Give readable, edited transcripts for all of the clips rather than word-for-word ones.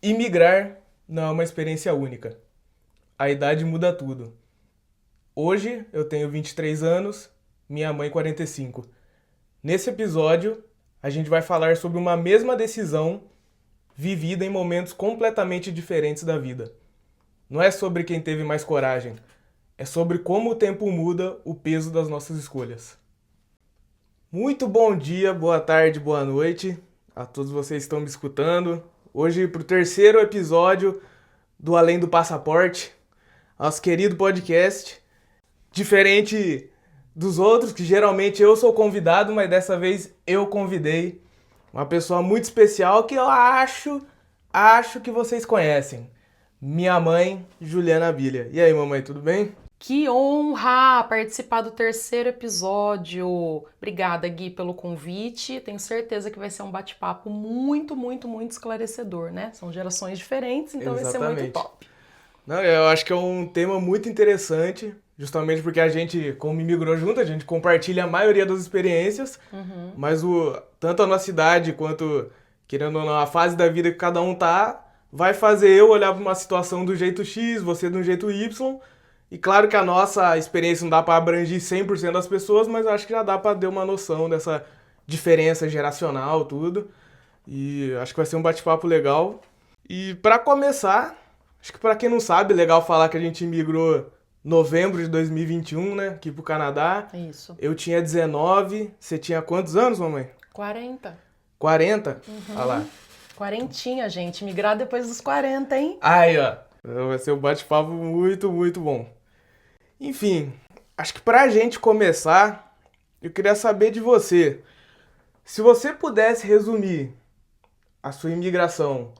Imigrar não é uma experiência única. A idade muda tudo. Hoje eu tenho 23 anos, minha mãe 45. Nesse episódio, a gente vai falar sobre uma mesma decisão vivida em momentos completamente diferentes da vida. Não é sobre quem teve mais coragem, é sobre como o tempo muda o peso das nossas escolhas. Muito bom dia, boa tarde, boa noite a todos vocês que estão me escutando. Hoje, para o terceiro episódio do Além do Passaporte, nosso querido podcast. Diferente dos outros, que geralmente eu sou convidado, mas dessa vez eu convidei uma pessoa muito especial que eu acho que vocês conhecem. Minha mãe, Juliana Bilha. E aí, mamãe, tudo bem? Que honra participar do terceiro episódio. Obrigada, Gui, pelo convite. Tenho certeza que vai ser um bate-papo muito, muito, muito esclarecedor, né? São gerações diferentes, então vai ser muito Exatamente. top. Não, eu acho que é um tema muito interessante, justamente porque a gente, como imigrou junto, a gente compartilha a maioria das experiências, mas tanto a nossa idade quanto, querendo ou não, a fase da vida que cada um tá, vai fazer eu olhar para uma situação do jeito X, você do jeito Y. E claro que a nossa experiência não dá para abranger 100% das pessoas, mas acho que já dá para ter uma noção dessa diferença geracional, tudo. E acho que vai ser um bate-papo legal. E para começar, acho que para quem não sabe, é legal falar que a gente imigrou em novembro de 2021, né, aqui pro Canadá. Isso. Eu tinha 19, você tinha quantos anos, mamãe? 40. 40? Olha lá. Quarentinha, gente. Migrar depois dos 40, hein? Aí, ó. Vai ser um bate-papo muito, muito bom. Enfim, acho que pra gente começar, eu queria saber de você. Se você pudesse resumir a sua imigração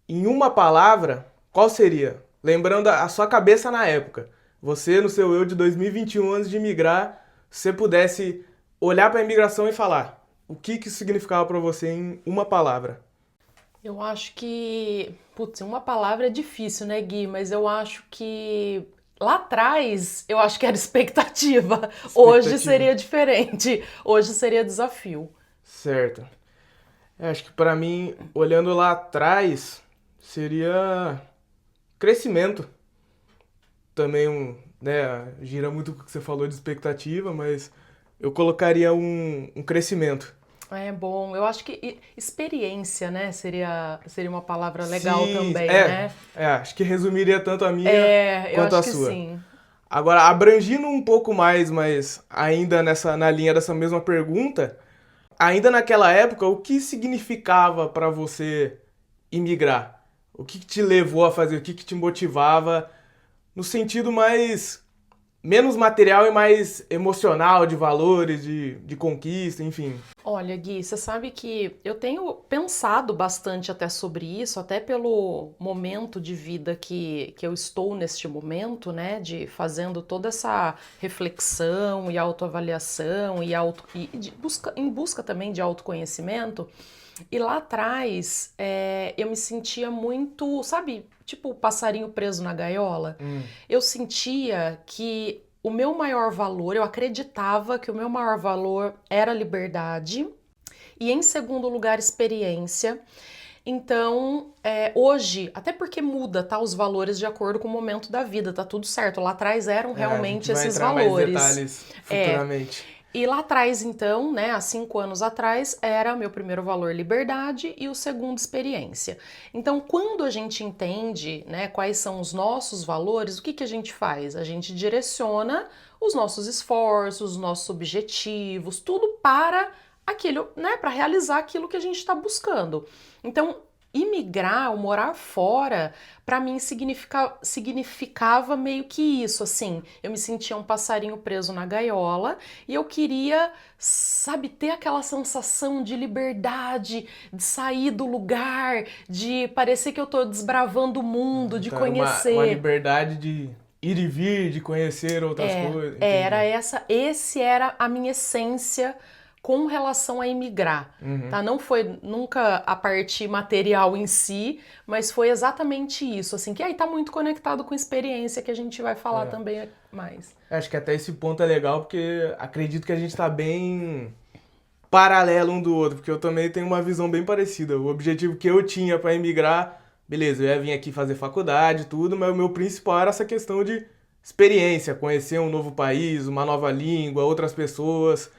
em uma palavra, qual seria? Lembrando a sua cabeça na época. Você, no seu eu de 2021, antes de migrar, se você pudesse olhar para a imigração e falar o que isso significava para você em uma palavra. Eu acho que, putz, uma palavra é difícil, né, Gui? Mas eu acho que lá atrás eu acho que era expectativa. Hoje Expectativa. seria diferente. Hoje seria desafio. Certo. Acho que para mim, olhando lá atrás, seria crescimento. Também né, gira muito o que você falou de expectativa, mas eu colocaria um crescimento. É bom. Eu acho que experiência, né, seria uma palavra legal Sim, também, né? acho que resumiria tanto a minha É, eu quanto acho a que sua. sim. Agora, abrangindo um pouco mais, mas ainda na linha dessa mesma pergunta, ainda naquela época, o que significava para você imigrar? O que te levou a fazer? O que te motivava no sentido mais menos material e mais emocional, de valores, de conquista, enfim. Olha, Gui, você sabe que eu tenho pensado bastante até sobre isso, até pelo momento de vida que eu estou neste momento, né, de fazendo toda essa reflexão e autoavaliação em busca também de autoconhecimento. E lá atrás, eu me sentia muito, sabe, tipo o passarinho preso na gaiola. Eu sentia que o meu maior valor, eu acreditava que o meu maior valor era a liberdade e, em segundo lugar, experiência. Então, hoje, até porque muda, tá, os valores de acordo com o momento da vida, tá tudo certo. Lá atrás eram É, a gente realmente vai esses entrar mais valores. detalhes É, futuramente. e lá atrás, então, né, há 5 anos atrás, era meu primeiro valor liberdade e o segundo experiência. Então, quando a gente entende, né, quais são os nossos valores, o que que a gente faz? A gente direciona os nossos esforços, os nossos objetivos, tudo para aquilo, né, para realizar aquilo que a gente está buscando. Então, imigrar ou morar fora, para mim significava meio que isso, assim, eu me sentia um passarinho preso na gaiola e eu queria, sabe, ter aquela sensação de liberdade, de sair do lugar, de parecer que eu tô desbravando o mundo, de Então era uma conhecer. liberdade de ir e vir, de conhecer outras coisas, Era entendi. esse era a minha essência com relação a imigrar, Uhum. tá? Não foi nunca a parte material em si, mas foi exatamente isso, assim, que aí tá muito conectado com experiência que a gente vai falar É. também mais. Acho que até esse ponto é legal, porque acredito que a gente tá bem paralelo um do outro, porque eu também tenho uma visão bem parecida. O objetivo que eu tinha para emigrar beleza, eu ia vir aqui fazer faculdade, tudo, mas o meu principal era essa questão de experiência, conhecer um novo país, uma nova língua, outras pessoas.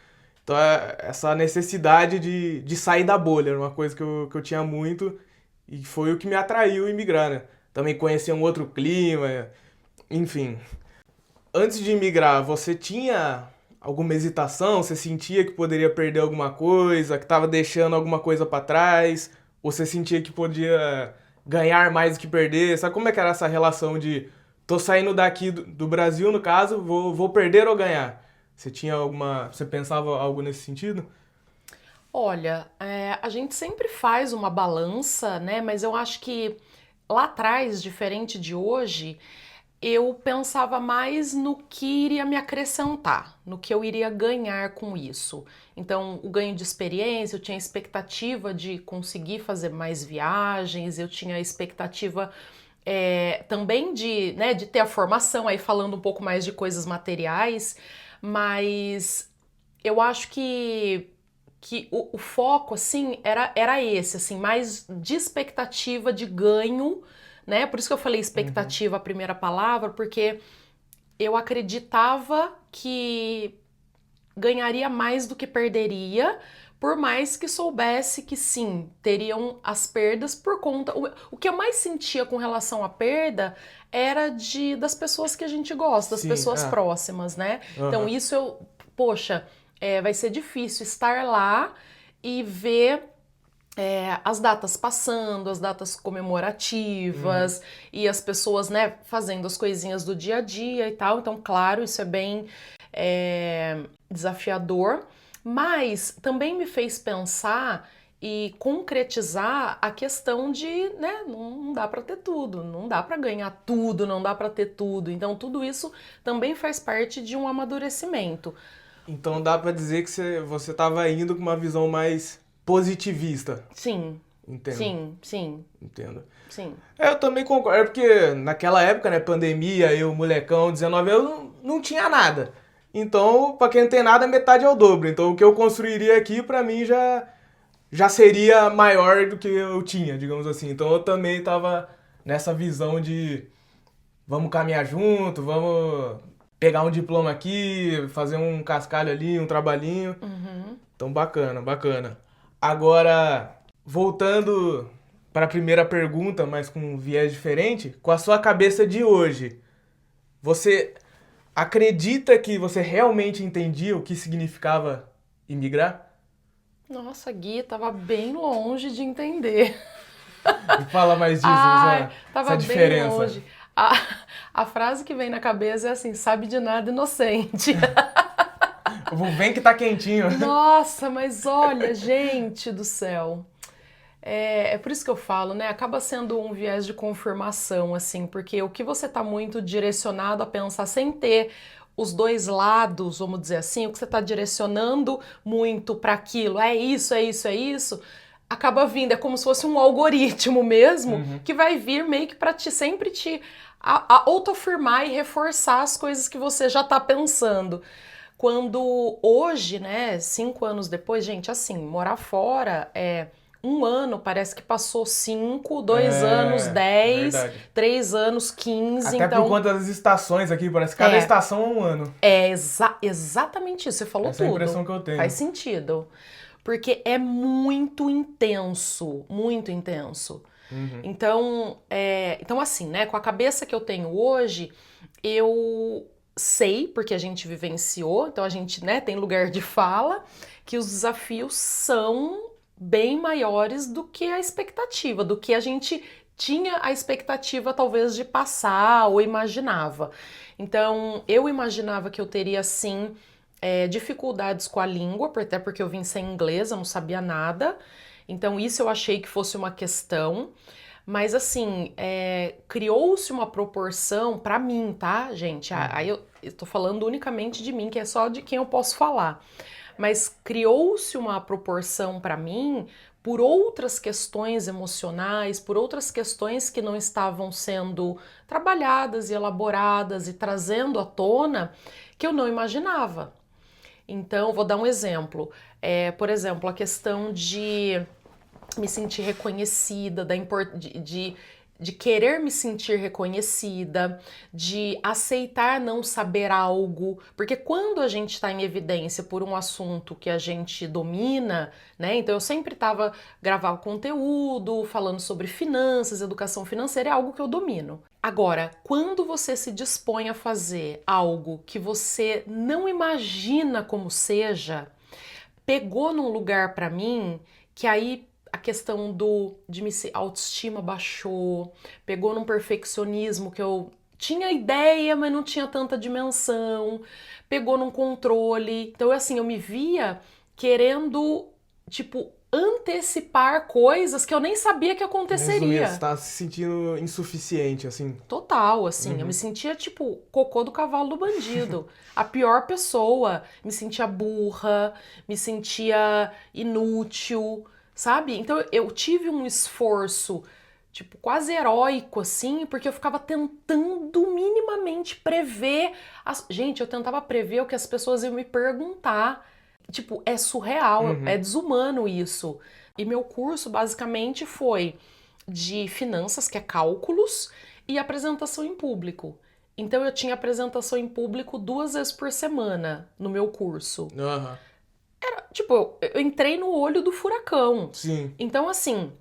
Então, essa necessidade de sair da bolha era uma coisa que eu tinha muito e foi o que me atraiu em migrar, né? Também conhecer um outro clima, enfim. Antes de migrar, você tinha alguma hesitação? Você sentia que poderia perder alguma coisa, que estava deixando alguma coisa para trás? Ou você sentia que podia ganhar mais do que perder? Sabe como é que era essa relação de tô saindo daqui do Brasil, no caso, vou perder ou ganhar? Você tinha alguma. Você pensava algo nesse sentido? Olha, a gente sempre faz uma balança, né? Mas eu acho que lá atrás, diferente de hoje, eu pensava mais no que iria me acrescentar, no que eu iria ganhar com isso. Então, o ganho de experiência, eu tinha expectativa de conseguir fazer mais viagens, eu tinha expectativa também de ter a formação, aí falando um pouco mais de coisas materiais, mas eu acho que o foco, assim, era esse, assim, mais de expectativa de ganho, né? Por isso que eu falei Uhum. expectativa, a primeira palavra, porque eu acreditava que ganharia mais do que perderia, por mais que soubesse que sim, teriam as perdas por conta. O que eu mais sentia com relação à perda era das pessoas que a gente gosta, das Sim, pessoas próximas, né? Então, aham. isso poxa, vai ser difícil estar lá e ver as datas passando, as datas Uhum. comemorativas e as pessoas, né, fazendo as coisinhas do dia a dia e tal. Então, claro, isso é bem desafiador, mas também me fez pensar e concretizar a questão de, né, não dá para ter tudo, não dá para ganhar tudo, não dá para ter tudo. Então, tudo isso também faz parte de um amadurecimento. Então dá pra dizer que você tava indo com uma visão mais positivista. Sim, Entendo, sim, sim, entendo. sim. Eu também concordo, é porque naquela época, né, pandemia, eu, molecão, 19 anos, não tinha nada. Então, pra quem não tem nada, metade é o dobro. Então, o que eu construiria aqui, pra mim, já seria maior do que eu tinha, digamos assim. Então, eu também tava nessa visão de vamos caminhar junto, vamos pegar um diploma aqui, fazer um cascalho ali, um trabalhinho. Uhum. Então, bacana, bacana. Agora, voltando para a primeira pergunta, mas com um viés diferente, com a sua cabeça de hoje, você acredita que você realmente entendia o que significava imigrar? Nossa, Gui, tava bem longe de entender. Me fala mais disso, Ai, essa tava bem diferença. longe. A, a frase que vem na cabeça é assim: sabe de nada, inocente. Vem que tá quentinho. Nossa, mas olha, gente do céu. É por isso que eu falo, né? Acaba sendo um viés de confirmação, assim, porque o que você tá muito direcionado a pensar sem ter os dois lados, vamos dizer assim, o que você tá direcionando muito para aquilo, é isso, é isso, é isso, acaba vindo, é como se fosse um algoritmo mesmo, Uhum. que vai vir meio que para te sempre te autoafirmar e reforçar as coisas que você já tá pensando. Quando hoje, né, 5 anos depois, gente, assim, morar fora é 1 ano, parece que passou 5, 2 anos, É, 10, verdade. 3 anos, 15, Até por então conta das estações aqui, parece que cada é, estação é um ano. exatamente isso, você falou Essa é a impressão tudo, que eu faz tenho. sentido, porque é muito intenso, muito intenso. Uhum. Então assim, né, com a cabeça que eu tenho hoje, eu sei, porque a gente vivenciou, então a gente, né, tem lugar de fala, que os desafios são bem maiores do que a expectativa, do que a gente tinha a expectativa talvez de passar ou imaginava. Então, eu imaginava que eu teria sim dificuldades com a língua, até porque eu vim sem inglês, eu não sabia nada. Então, isso eu achei que fosse uma questão. Mas assim, criou-se uma proporção pra mim, tá, gente? Aí Uhum. eu tô falando unicamente de mim, que é só de quem eu posso falar. Mas criou-se uma proporção pra mim por outras questões emocionais, por outras questões que não estavam sendo trabalhadas e elaboradas e trazendo à tona que eu não imaginava. Então, vou dar um exemplo. Por exemplo, a questão de me sentir reconhecida, de querer me sentir reconhecida, de aceitar não saber algo, porque quando a gente está em evidência por um assunto que a gente domina, né? Então eu sempre estava gravando conteúdo, falando sobre finanças, educação financeira, é algo que eu domino. Agora, quando você se dispõe a fazer algo que você não imagina como seja, pegou num lugar pra mim que aí a questão autoestima baixou, pegou num perfeccionismo que eu tinha ideia, mas não tinha tanta dimensão, pegou num controle. Então, assim, eu me via querendo, tipo, antecipar coisas que eu nem sabia que Resumindo, você aconteceria. tá se sentindo insuficiente, assim. Total, assim, eu me Uhum. sentia tipo cocô do cavalo do bandido, a pior pessoa, me sentia burra, me sentia inútil, sabe? Então eu tive um esforço, tipo, quase heróico, assim, porque eu ficava tentando minimamente prever. Gente, eu tentava prever o que as pessoas iam me perguntar. Tipo, é surreal, é Uhum. desumano isso. E meu curso basicamente foi de finanças, que é cálculos, e apresentação em público. Então eu tinha apresentação em público 2 vezes por semana no meu curso. Aham. Tipo, eu entrei no olho do furacão. Sim. Então, assim,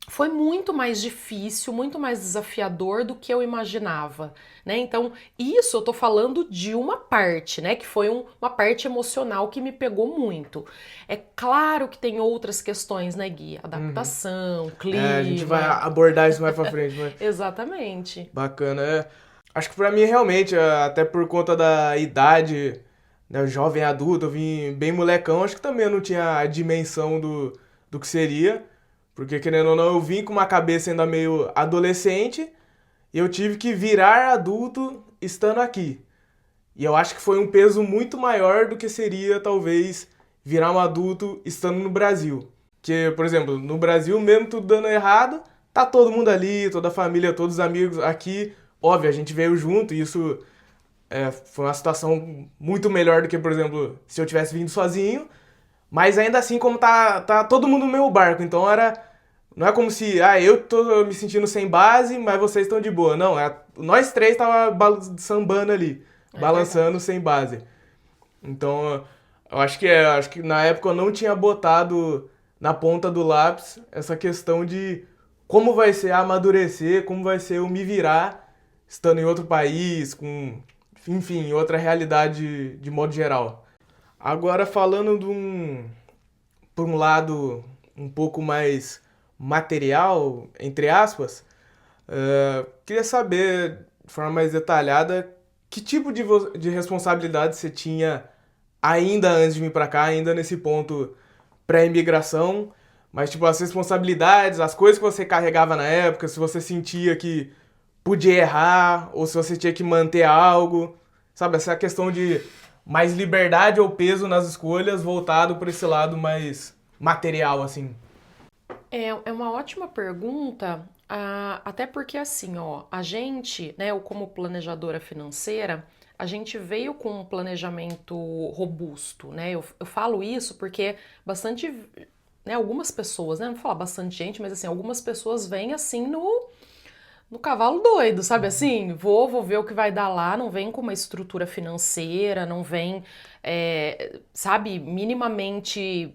foi muito mais difícil, muito mais desafiador do que eu imaginava, né? Então, isso eu tô falando de uma parte, né? Que foi uma parte emocional que me pegou muito. É claro que tem outras questões, né, Gui? Uhum. Adaptação, É, a gente vai clima. abordar isso mais pra frente, mas Exatamente. bacana. É. Acho que pra mim, realmente, até por conta da idade, né, jovem adulto, eu vim bem molecão, acho que também eu não tinha a dimensão do que seria, porque querendo ou não, eu vim com uma cabeça ainda meio adolescente e eu tive que virar adulto estando aqui. E eu acho que foi um peso muito maior do que seria, talvez, virar um adulto estando no Brasil. Que, por exemplo, no Brasil, mesmo tudo dando errado, tá todo mundo ali, toda a família, todos os amigos aqui. Óbvio, a gente veio junto e isso foi uma situação muito melhor do que, por exemplo, se eu tivesse vindo sozinho. Mas ainda assim, como tá todo mundo no meu barco, então era. Não é como se, eu tô me sentindo sem base, mas vocês estão de boa. Não, nós três tava sambando ali, É balançando verdade. sem base. Então, acho que na época eu não tinha botado na ponta do lápis essa questão de como vai ser amadurecer, como vai ser eu me virar estando em outro país, com, enfim, outra realidade de modo geral. Agora falando por um lado um pouco mais material, entre aspas, queria saber de forma mais detalhada que tipo de responsabilidade você tinha ainda antes de vir pra cá, ainda nesse ponto pré-imigração, mas tipo as responsabilidades, as coisas que você carregava na época, se você sentia que podia errar ou se você tinha que manter algo, sabe, essa questão de mais liberdade ou peso nas escolhas voltado para esse lado mais material assim. É uma ótima pergunta, até porque assim, ó, a gente, né, eu como planejadora financeira, a gente veio com um planejamento robusto, né? Eu falo isso porque bastante, né, algumas pessoas, né, não vou falar bastante gente, mas assim, algumas pessoas vêm assim no cavalo doido, sabe assim? Vou ver o que vai dar lá, não vem com uma estrutura financeira, não vem, sabe, minimamente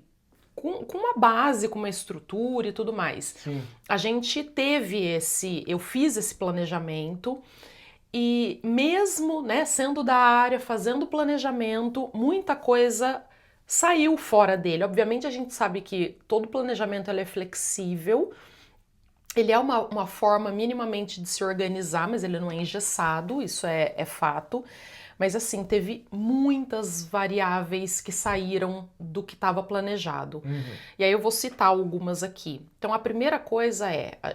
com uma base, com uma estrutura e tudo mais. Sim. A gente teve eu fiz esse planejamento e mesmo, né, sendo da área, fazendo planejamento, muita coisa saiu fora dele. Obviamente a gente sabe que todo planejamento ele é flexível, ele é uma forma minimamente de se organizar, mas ele não é engessado, isso é fato. Mas assim, teve muitas variáveis que saíram do que estava planejado. Uhum. E aí eu vou citar algumas aqui. Então a primeira coisa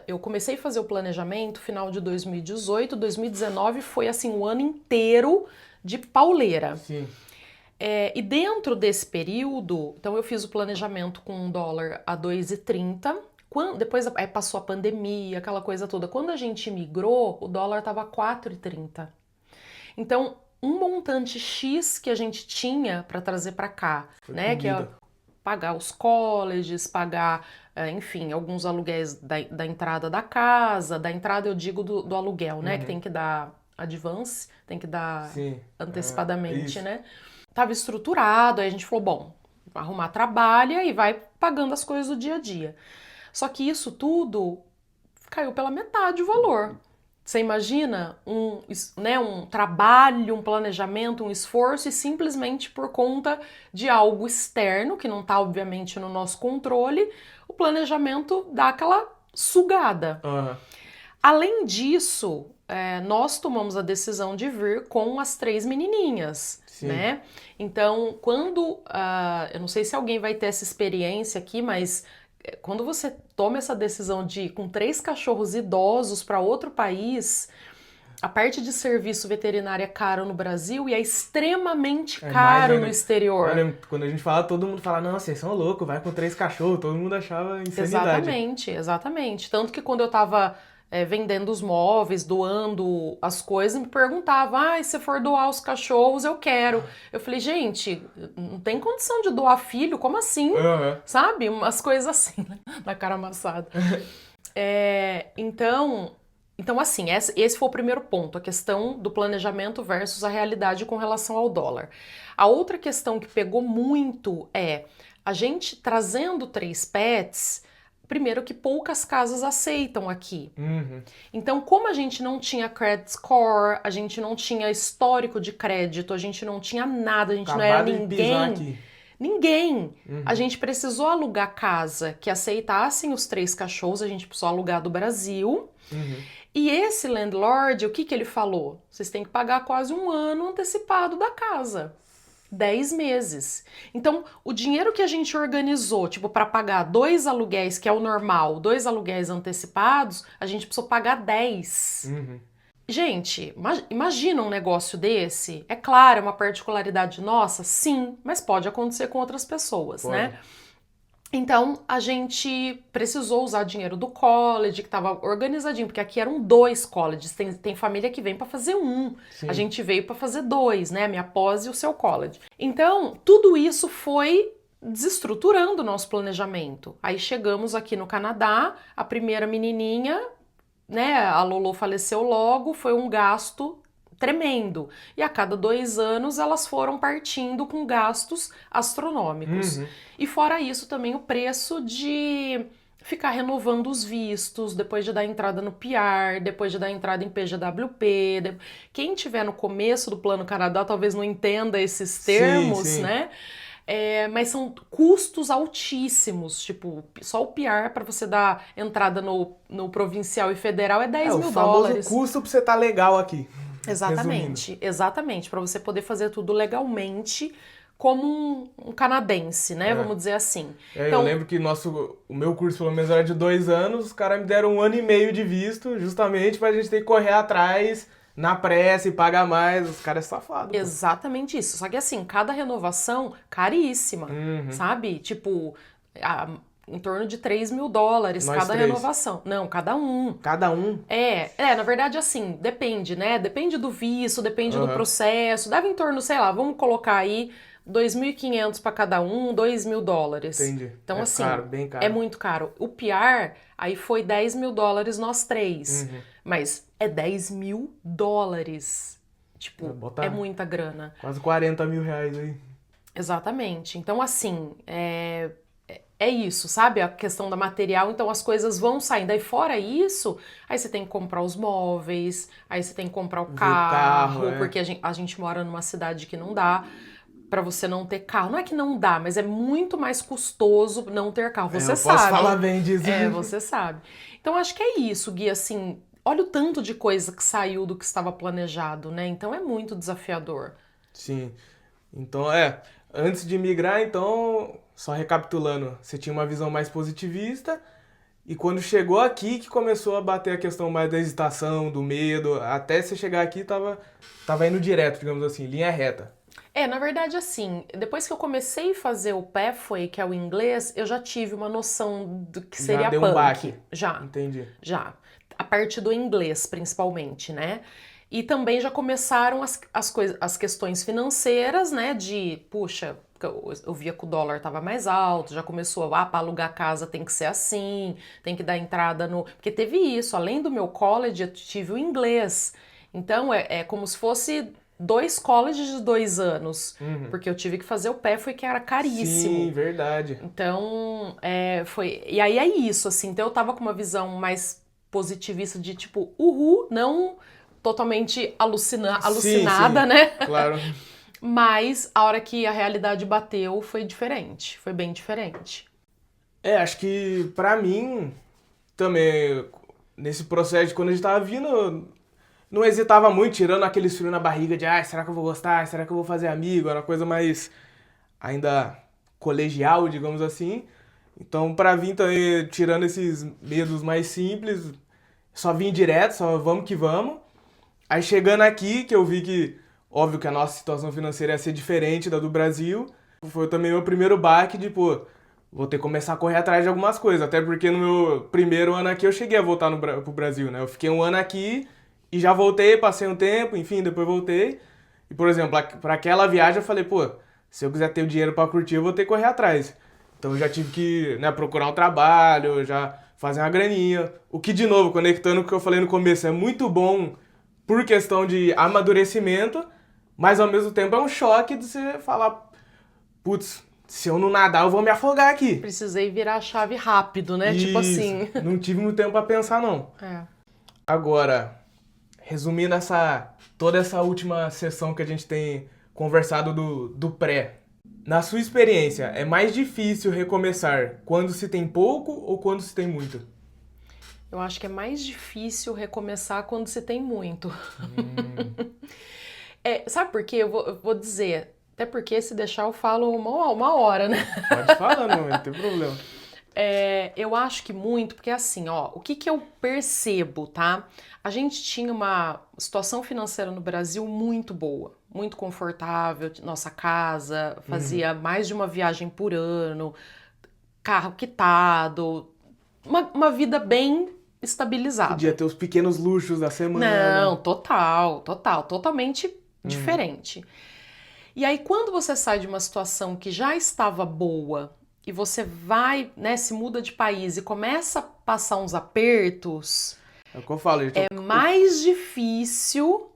eu comecei a fazer o planejamento final de 2018, 2019 foi assim um ano inteiro de pauleira. Sim. E dentro desse período, então eu fiz o planejamento com um dólar a 2,30. Depois aí passou a pandemia, aquela coisa toda. Quando a gente migrou, o dólar estava 4,30. Então, um montante X que a gente tinha para trazer para cá, Foi né, que é comida. pagar os colleges, pagar enfim, alguns aluguéis da entrada da casa, da entrada eu digo do aluguel, né? Que tem que dar advance, tem que dar Sim. antecipadamente, Isso. né? Tava estruturado, aí a gente falou, bom, arrumar trabalho e vai pagando as coisas do dia a dia. Só que isso tudo caiu pela metade o valor. Você imagina um trabalho, um planejamento, um esforço e simplesmente por conta de algo externo, que não está obviamente no nosso controle, o planejamento dá aquela sugada. Aham. Além disso, nós tomamos a decisão de vir com as 3 menininhas, Sim. né? Então, quando, eu não sei se alguém vai ter essa experiência aqui, mas quando você toma essa decisão de ir com 3 cachorros idosos para outro país, a parte de serviço veterinário é caro no Brasil e é extremamente caro no exterior. Olha, quando a gente fala, todo mundo fala, nossa, vocês são loucos, vai com 3 cachorros, todo mundo achava insanidade. Exatamente. Tanto que quando eu tava vendendo os móveis, doando as coisas, me perguntavam, se for doar os cachorros, eu quero. Eu falei, gente, não tem condição de doar filho? Como assim? Aham. Sabe? Umas coisas assim, né? Na cara amassada. Então, assim, esse foi o primeiro ponto, a questão do planejamento versus a realidade com relação ao dólar. A outra questão que pegou muito é a gente trazendo 3 pets, primeiro que poucas casas aceitam aqui. Uhum. Então, como a gente não tinha credit score, a gente não tinha histórico de crédito, a gente não tinha nada, a gente não era Acabado de pisar ninguém. aqui. Ninguém. A gente precisou alugar casa que aceitassem os 3 cachorros, a gente precisou alugar do Brasil. E esse landlord, o que ele falou? Vocês têm que pagar quase 1 ano antecipado da casa. 10 meses. Então, o dinheiro que a gente organizou, tipo, para pagar 2 aluguéis, que é o normal, 2 aluguéis antecipados, a gente precisou pagar 10. Gente, imagina um negócio desse. É claro, é uma particularidade nossa, sim, mas pode acontecer com outras pessoas, né? Então, a gente precisou usar dinheiro do college, que estava organizadinho, porque aqui eram 2 colleges. Tem família que vem para fazer 1. Sim. A gente veio para fazer 2, né? A minha pós e o seu college. Então, tudo isso foi desestruturando o nosso planejamento. Aí chegamos aqui no Canadá, a primeira menininha, né? A Lolo faleceu logo, foi um gasto tremendo. E a cada 2 anos elas foram partindo com gastos astronômicos. E fora isso também o preço de ficar renovando os vistos, depois de dar entrada no PR, depois de dar entrada em PGWP. Quem tiver no começo do Plano Canadá talvez não entenda esses termos, sim. né? Mas são custos altíssimos, tipo, só o PR para você dar entrada no provincial e federal é 10 mil o famoso dólares. custo pra você estar legal aqui. Exatamente, para você poder fazer tudo legalmente como um canadense, né? Vamos dizer assim. Eu lembro que o meu curso pelo menos era de 2 anos, os caras me deram 1 ano e meio de visto, justamente pra gente ter que correr atrás na pressa e pagar mais, os caras safados. Exatamente isso. Só que assim, cada renovação caríssima, sabe? Tipo, em torno de 3 mil dólares Nós cada 3. renovação. Não, cada um. Cada um? Na verdade, assim, depende, né? Depende do visto, depende do processo. Deve em torno, sei lá, vamos colocar aí 2.500 para cada um, 2 mil dólares. Entendi. Então, É assim, caro, bem caro. é muito caro. O PR, aí foi 10 mil dólares nós 3. Mas é 10 mil dólares. Tipo, é muita grana. Quase 40 mil reais aí. Exatamente. Então, assim, é isso, sabe? A questão da material, então as coisas vão saindo. Aí fora isso, aí você tem que comprar os móveis, aí você tem que comprar o carro, porque a gente mora numa cidade que não dá pra você não ter carro. Não é que não dá, mas é muito mais custoso não ter carro. Você sabe. Posso falar bem disso. Você sabe. Então acho que é isso, Gui, assim, olha o tanto de coisa que saiu do que estava planejado, né? Então é muito desafiador. Sim. Então, antes de migrar, então, só recapitulando, você tinha uma visão mais positivista e quando chegou aqui que começou a bater a questão mais da hesitação, do medo, até você chegar aqui tava indo direto, digamos assim, linha reta. Na verdade, assim, depois que eu comecei a fazer o Pathway, que é o inglês, eu já tive uma noção do que seria já deu punk. Um baque. Já. Entendi. Já. A parte do inglês, principalmente, né? E também já começaram as questões financeiras, né? De, puxa, porque eu via que o dólar estava mais alto, já começou, para alugar casa tem que ser assim, tem que dar entrada no... Porque teve isso, além do meu college, eu tive o inglês. Então, é como se fosse 2 colleges de 2 anos, Uhum. porque eu tive que fazer o pé, foi que era Sim, caríssimo. verdade. Então, foi... E aí é isso, assim, então eu tava com uma visão mais positivista de, tipo, uhul, não totalmente Sim, alucinada, sim, né? claro. Mas a hora que a realidade bateu foi diferente, foi bem diferente. Acho que pra mim também, nesse processo de quando a gente tava vindo, eu não hesitava muito, tirando aqueles frio na barriga de, será que eu vou gostar? Será que eu vou fazer amigo? Era uma coisa mais ainda colegial, digamos assim. Então, pra vir também, tirando esses medos mais simples, só vim direto, só vamos que vamos. Aí chegando aqui, que eu vi que, óbvio que a nossa situação financeira ia ser diferente da do Brasil, foi também meu primeiro baque de, pô, vou ter que começar a correr atrás de algumas coisas. Até porque no meu primeiro ano aqui eu cheguei a voltar pro Brasil, né? Eu fiquei um ano aqui e já voltei, passei um tempo, enfim, depois voltei. E, por exemplo, pra aquela viagem eu falei, pô, se eu quiser ter o dinheiro pra curtir, eu vou ter que correr atrás. Então eu já tive que, né, procurar um trabalho, já fazer uma graninha. O que, de novo, conectando com o que eu falei no começo, é muito bom por questão de amadurecimento, mas ao mesmo tempo é um choque de você falar, putz, se eu não nadar eu vou me afogar aqui. Precisei virar a chave rápido, né? Tipo Isso, assim. não tive muito tempo pra pensar não. É. Agora, resumindo toda essa última sessão que a gente tem conversado do pré, na sua experiência, é mais difícil recomeçar quando se tem pouco ou quando se tem muito? Eu acho que é mais difícil recomeçar quando se tem muito. Hum, Sabe por quê? Eu vou dizer. Até porque se deixar eu falo uma hora, né? pode falar, não tem problema. Eu acho que muito, porque assim, ó, o que que eu percebo, tá? A gente tinha uma situação financeira no Brasil muito boa, muito confortável, nossa casa, Uhum. fazia mais de uma viagem por ano, carro quitado, uma vida bem Podia estabilizada. ter os pequenos luxos da Não, semana. totalmente Uhum. diferente. E aí, quando você sai de uma situação que já estava boa e você vai, né, se muda de país e começa a passar uns apertos, É o que eu falo, gente. é mais difícil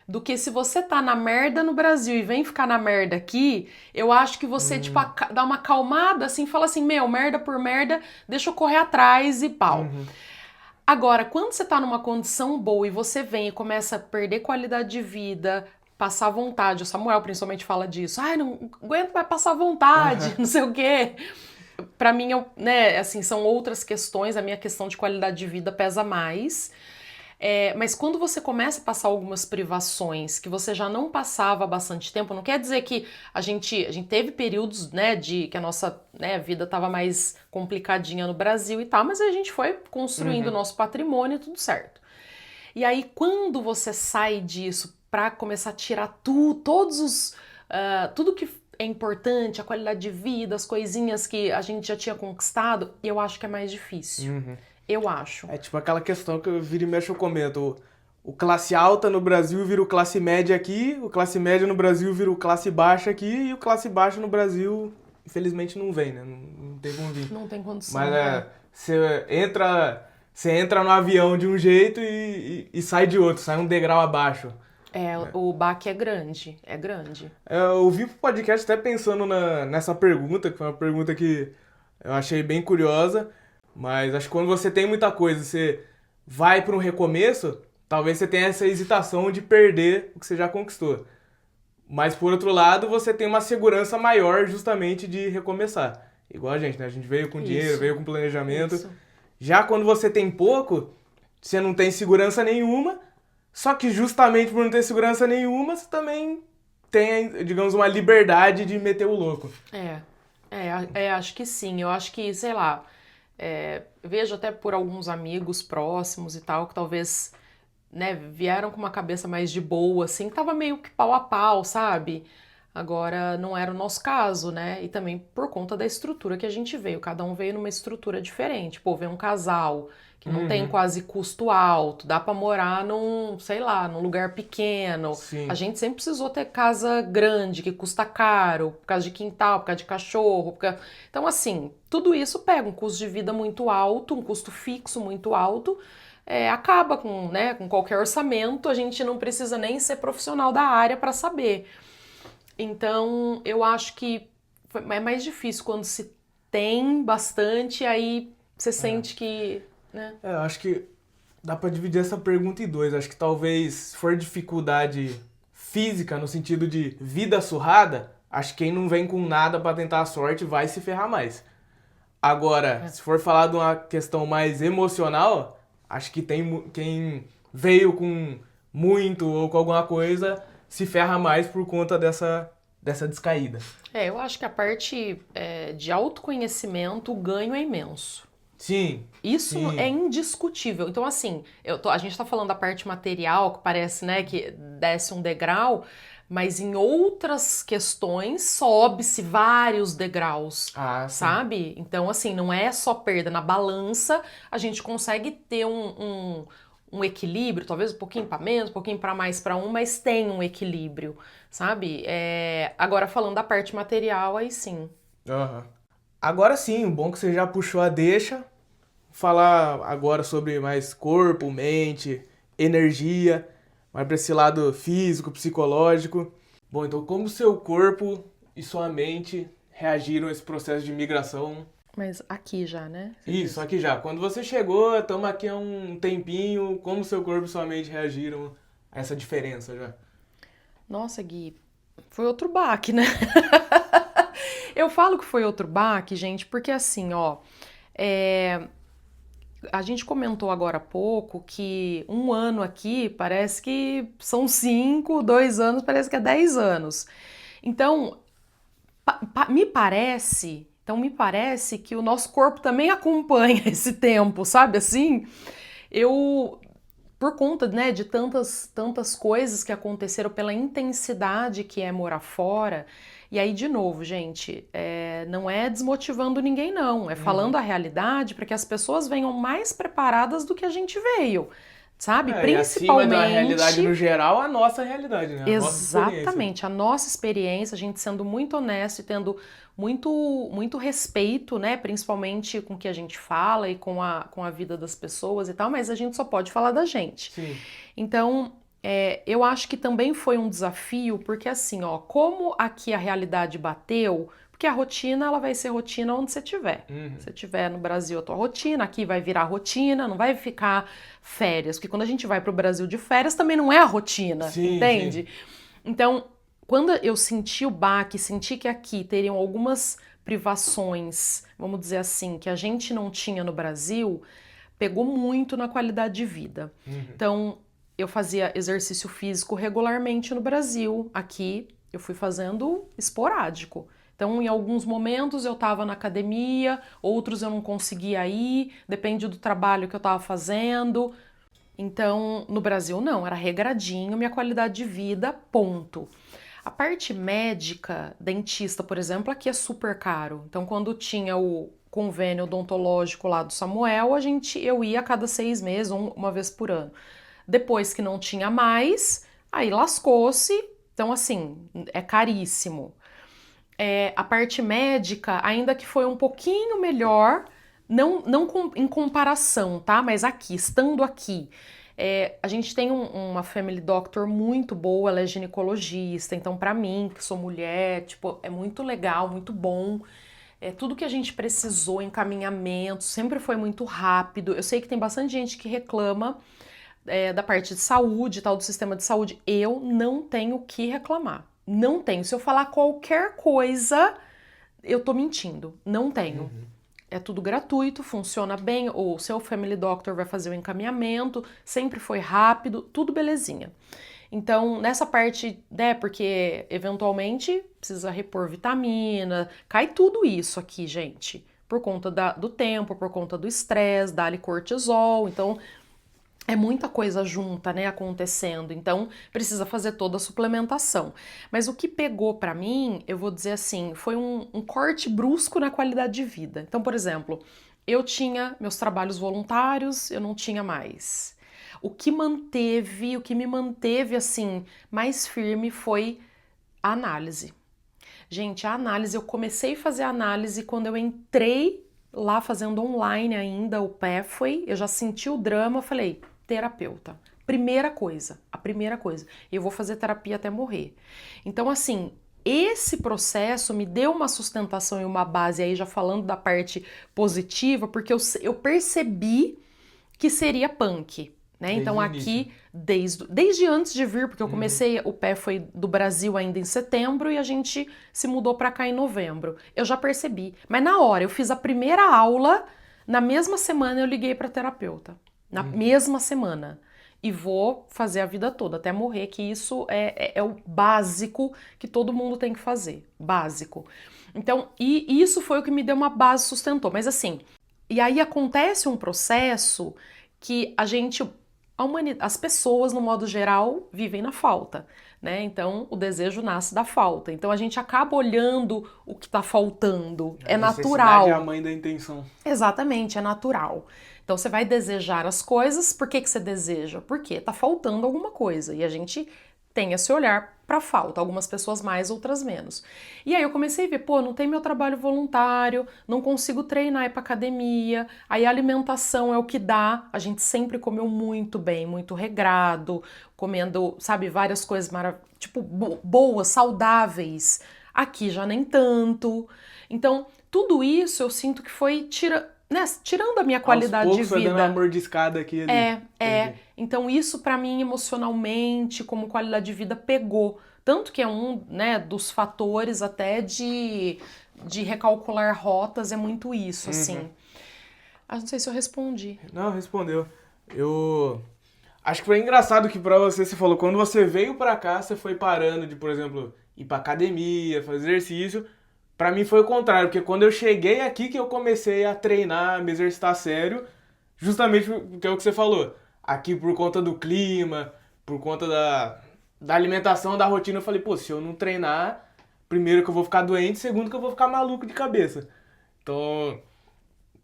do que se você tá na merda no Brasil e vem ficar na merda aqui. Eu acho que você, tipo, Hum, dá uma acalmada assim, fala assim: meu, merda por merda, deixa eu correr atrás e pau. uhum. Agora, quando você tá numa condição boa e você vem e começa a perder qualidade de vida, passar vontade, o Samuel principalmente fala disso, ai, não aguento mais passar vontade, Aham. não sei o quê. Pra mim, né, assim, são outras questões, a minha questão de qualidade de vida pesa mais. Mas quando você começa a passar algumas privações que você já não passava há bastante tempo, não quer dizer que a gente teve períodos, né, de que a nossa, né, vida estava mais complicadinha no Brasil e tal, mas a gente foi construindo o Uhum. nosso patrimônio e tudo certo. E aí, quando você sai disso para começar a tirar tudo que é importante, a qualidade de vida, as coisinhas que a gente já tinha conquistado, eu acho que é mais difícil. Uhum. Eu acho. É tipo aquela questão que eu viro e mexo eu comento. O classe alta no Brasil vira o classe média aqui, o classe média no Brasil vira o classe baixa aqui, e o classe baixa no Brasil, infelizmente, não vem, né? Não tem como vir. Não tem Mas condição, é. você entra no avião de um jeito e sai de outro, sai um degrau abaixo. O baque é grande, é grande. Eu ouvi pro podcast até pensando nessa pergunta, que foi uma pergunta que eu achei bem curiosa, mas acho que quando você tem muita coisa, você vai para um recomeço, talvez você tenha essa hesitação de perder o que você já conquistou. Mas por outro lado, você tem uma segurança maior justamente de recomeçar. Igual a gente, né? A gente veio com dinheiro, Isso, veio com planejamento. isso. Já quando você tem pouco, você não tem segurança nenhuma, só que justamente por não ter segurança nenhuma, você também tem, digamos, uma liberdade de meter o louco. Acho que sim. Eu acho que, sei lá, vejo até por alguns amigos próximos e tal, que talvez, né, vieram com uma cabeça mais de boa, assim, que tava meio que pau a pau, sabe? Agora, não era o nosso caso, né? E também por conta da estrutura que a gente veio. Cada um veio numa estrutura diferente. Pô, veio um casal que não tem Uhum. quase custo alto, dá pra morar num, sei lá, num lugar pequeno. A Sim. gente sempre precisou ter casa grande, que custa caro, por causa de quintal, por causa de cachorro. Então, assim, tudo isso pega um custo de vida muito alto, um custo fixo muito alto. Acaba com, né, com qualquer orçamento, a gente não precisa nem ser profissional da área para saber. Então, eu acho que é mais difícil quando se tem bastante, aí você É. sente que, né? Eu acho que dá pra dividir essa pergunta em dois. Acho que talvez, se for dificuldade física, no sentido de vida surrada, acho que quem não vem com nada pra tentar a sorte vai se ferrar mais. Agora, É. se for falar de uma questão mais emocional, acho que tem quem veio com muito ou com alguma coisa se ferra mais por conta dessa descaída. Eu acho que a parte de autoconhecimento, o ganho é imenso. Sim, Isso é sim. indiscutível. Então, assim, a gente tá falando da parte material, que parece, né, que desce um degrau, mas em outras questões sobe-se vários degraus, Ah, sim. sabe? Então, assim, não é só perda. Na balança, a gente consegue ter um equilíbrio, talvez um pouquinho para menos, um pouquinho para mais para um, mas tem um equilíbrio, sabe? Agora, falando da parte material, aí sim. Aham. Agora sim, o bom que você já puxou a deixa. Falar agora sobre mais corpo, mente, energia, mais para esse lado físico, psicológico. Bom, então como seu corpo e sua mente reagiram a esse processo de migração? Mas aqui já, né? Você Isso, disse. aqui já. Quando você chegou, estamos aqui há um tempinho, como seu corpo e sua mente reagiram a essa diferença já? Nossa, Gui, foi outro baque, né? Eu falo que foi outro baque, gente, porque assim, ó, é, a gente comentou agora há pouco que um ano aqui parece que são 5, 2 anos parece que é 10 anos. Então, me parece que o nosso corpo também acompanha esse tempo, sabe assim? Eu, por conta, né, de tantas coisas que aconteceram, pela intensidade que é morar fora. E aí, de novo, gente, não é desmotivando ninguém, não. É falando Uhum. a realidade para que as pessoas venham mais preparadas do que a gente veio, sabe? E acima da realidade no Principalmente. geral, a nossa realidade, né? A nossa experiência. Exatamente, a nossa experiência, a gente sendo muito honesto e tendo muito respeito, né, principalmente com o que a gente fala e com a vida das pessoas e tal, mas a gente só pode falar da gente. Sim. Então, eu acho que também foi um desafio, porque assim, ó, como aqui a realidade bateu, porque a rotina, ela vai ser rotina onde você estiver. Uhum. Se você estiver no Brasil, a tua rotina, aqui vai virar rotina, não vai ficar férias, porque quando a gente vai para o Brasil de férias também não é a rotina, Sim, sim. entende? Então, quando eu senti o baque, senti que aqui teriam algumas privações, vamos dizer assim, que a gente não tinha no Brasil, pegou muito na qualidade de vida. Uhum. Então, eu fazia exercício físico regularmente no Brasil. Aqui, eu fui fazendo esporádico. Então, em alguns momentos eu estava na academia, outros eu não conseguia ir, depende do trabalho que eu estava fazendo. Então, no Brasil não, era regradinho, minha qualidade de vida, ponto. A parte médica, dentista, por exemplo, aqui é super caro. Então, quando tinha o convênio odontológico lá do Samuel, eu ia a cada 6 meses, uma vez por ano. Depois que não tinha mais, aí lascou-se. Então, assim, é caríssimo. A parte médica, ainda que foi um pouquinho melhor, não em comparação, tá? Mas aqui, estando aqui, a gente tem uma family doctor muito boa, ela é ginecologista, então pra mim, que sou mulher, tipo, é muito legal, muito bom. Tudo que a gente precisou, encaminhamento, sempre foi muito rápido. Eu sei que tem bastante gente que reclama da parte de saúde, tal, do sistema de saúde. Eu não tenho o que reclamar. Não tenho. Se eu falar qualquer coisa, eu tô mentindo. Não tenho. Uhum. É tudo gratuito, funciona bem. O seu family doctor vai fazer o encaminhamento, sempre foi rápido, tudo belezinha. Então, nessa parte, né, porque eventualmente precisa repor vitamina, cai tudo isso aqui, gente. Por conta do tempo, por conta do estresse, dá-lhe cortisol. Então, é muita coisa junta, né, acontecendo, então precisa fazer toda a suplementação. Mas o que pegou pra mim, eu vou dizer assim, foi um corte brusco na qualidade de vida. Então, por exemplo, eu tinha meus trabalhos voluntários, eu não tinha mais. O que me manteve assim mais firme foi a análise. Gente, a análise, eu comecei a fazer a análise quando eu entrei lá fazendo online ainda o Pathway, eu já senti o drama, falei, terapeuta. Primeira coisa, a primeira coisa. Eu vou fazer terapia até morrer. Então, assim, esse processo me deu uma sustentação e uma base aí, já falando da parte positiva, porque eu percebi que seria punk, né? Desde Então o início. aqui, desde antes de vir, porque eu Uhum. comecei, o pé foi do Brasil ainda em setembro e a gente se mudou pra cá em novembro. Eu já percebi. Mas na hora, eu fiz a primeira aula, na mesma semana eu liguei pra terapeuta. Na Uhum. mesma semana. E vou fazer a vida toda, até morrer, que isso é o básico que todo mundo tem que fazer. Básico. Então, e isso foi o que me deu uma base, sustentou. Mas assim, e aí acontece um processo que a gente, as pessoas, no modo geral, vivem na falta, né? Então, o desejo nasce da falta. Então, a gente acaba olhando o que está faltando. A É necessidade é a natural. mãe da intenção. Exatamente, é natural. Então, você vai desejar as coisas. Por que que você deseja? Porque está faltando alguma coisa. E a gente tem esse olhar para falta, algumas pessoas mais, outras menos. E aí eu comecei a ver, pô, não tem meu trabalho voluntário, não consigo treinar, ir pra academia, aí a alimentação é o que dá, a gente sempre comeu muito bem, muito regrado, comendo, sabe, várias coisas tipo, boas, saudáveis, aqui já nem tanto. Então, tudo isso eu sinto que foi né, tirando a minha Aos qualidade de poucos foi dando uma vida. mordiscada aqui e ali. É. Entendi. Então isso pra mim emocionalmente, como qualidade de vida, pegou. Tanto que é um, né, dos fatores até de recalcular rotas, é muito isso, Uhum. assim. Ah, não sei se eu respondi. Não, respondeu. Eu acho que foi engraçado que pra você falou, quando você veio pra cá, você foi parando de, por exemplo, ir pra academia, fazer exercício. Pra mim foi o contrário, porque quando eu cheguei aqui que eu comecei a treinar, me exercitar sério, justamente porque é o que você falou. Aqui por conta do clima, por conta da alimentação, da rotina, eu falei, pô, se eu não treinar, primeiro que eu vou ficar doente, segundo que eu vou ficar maluco de cabeça. Então,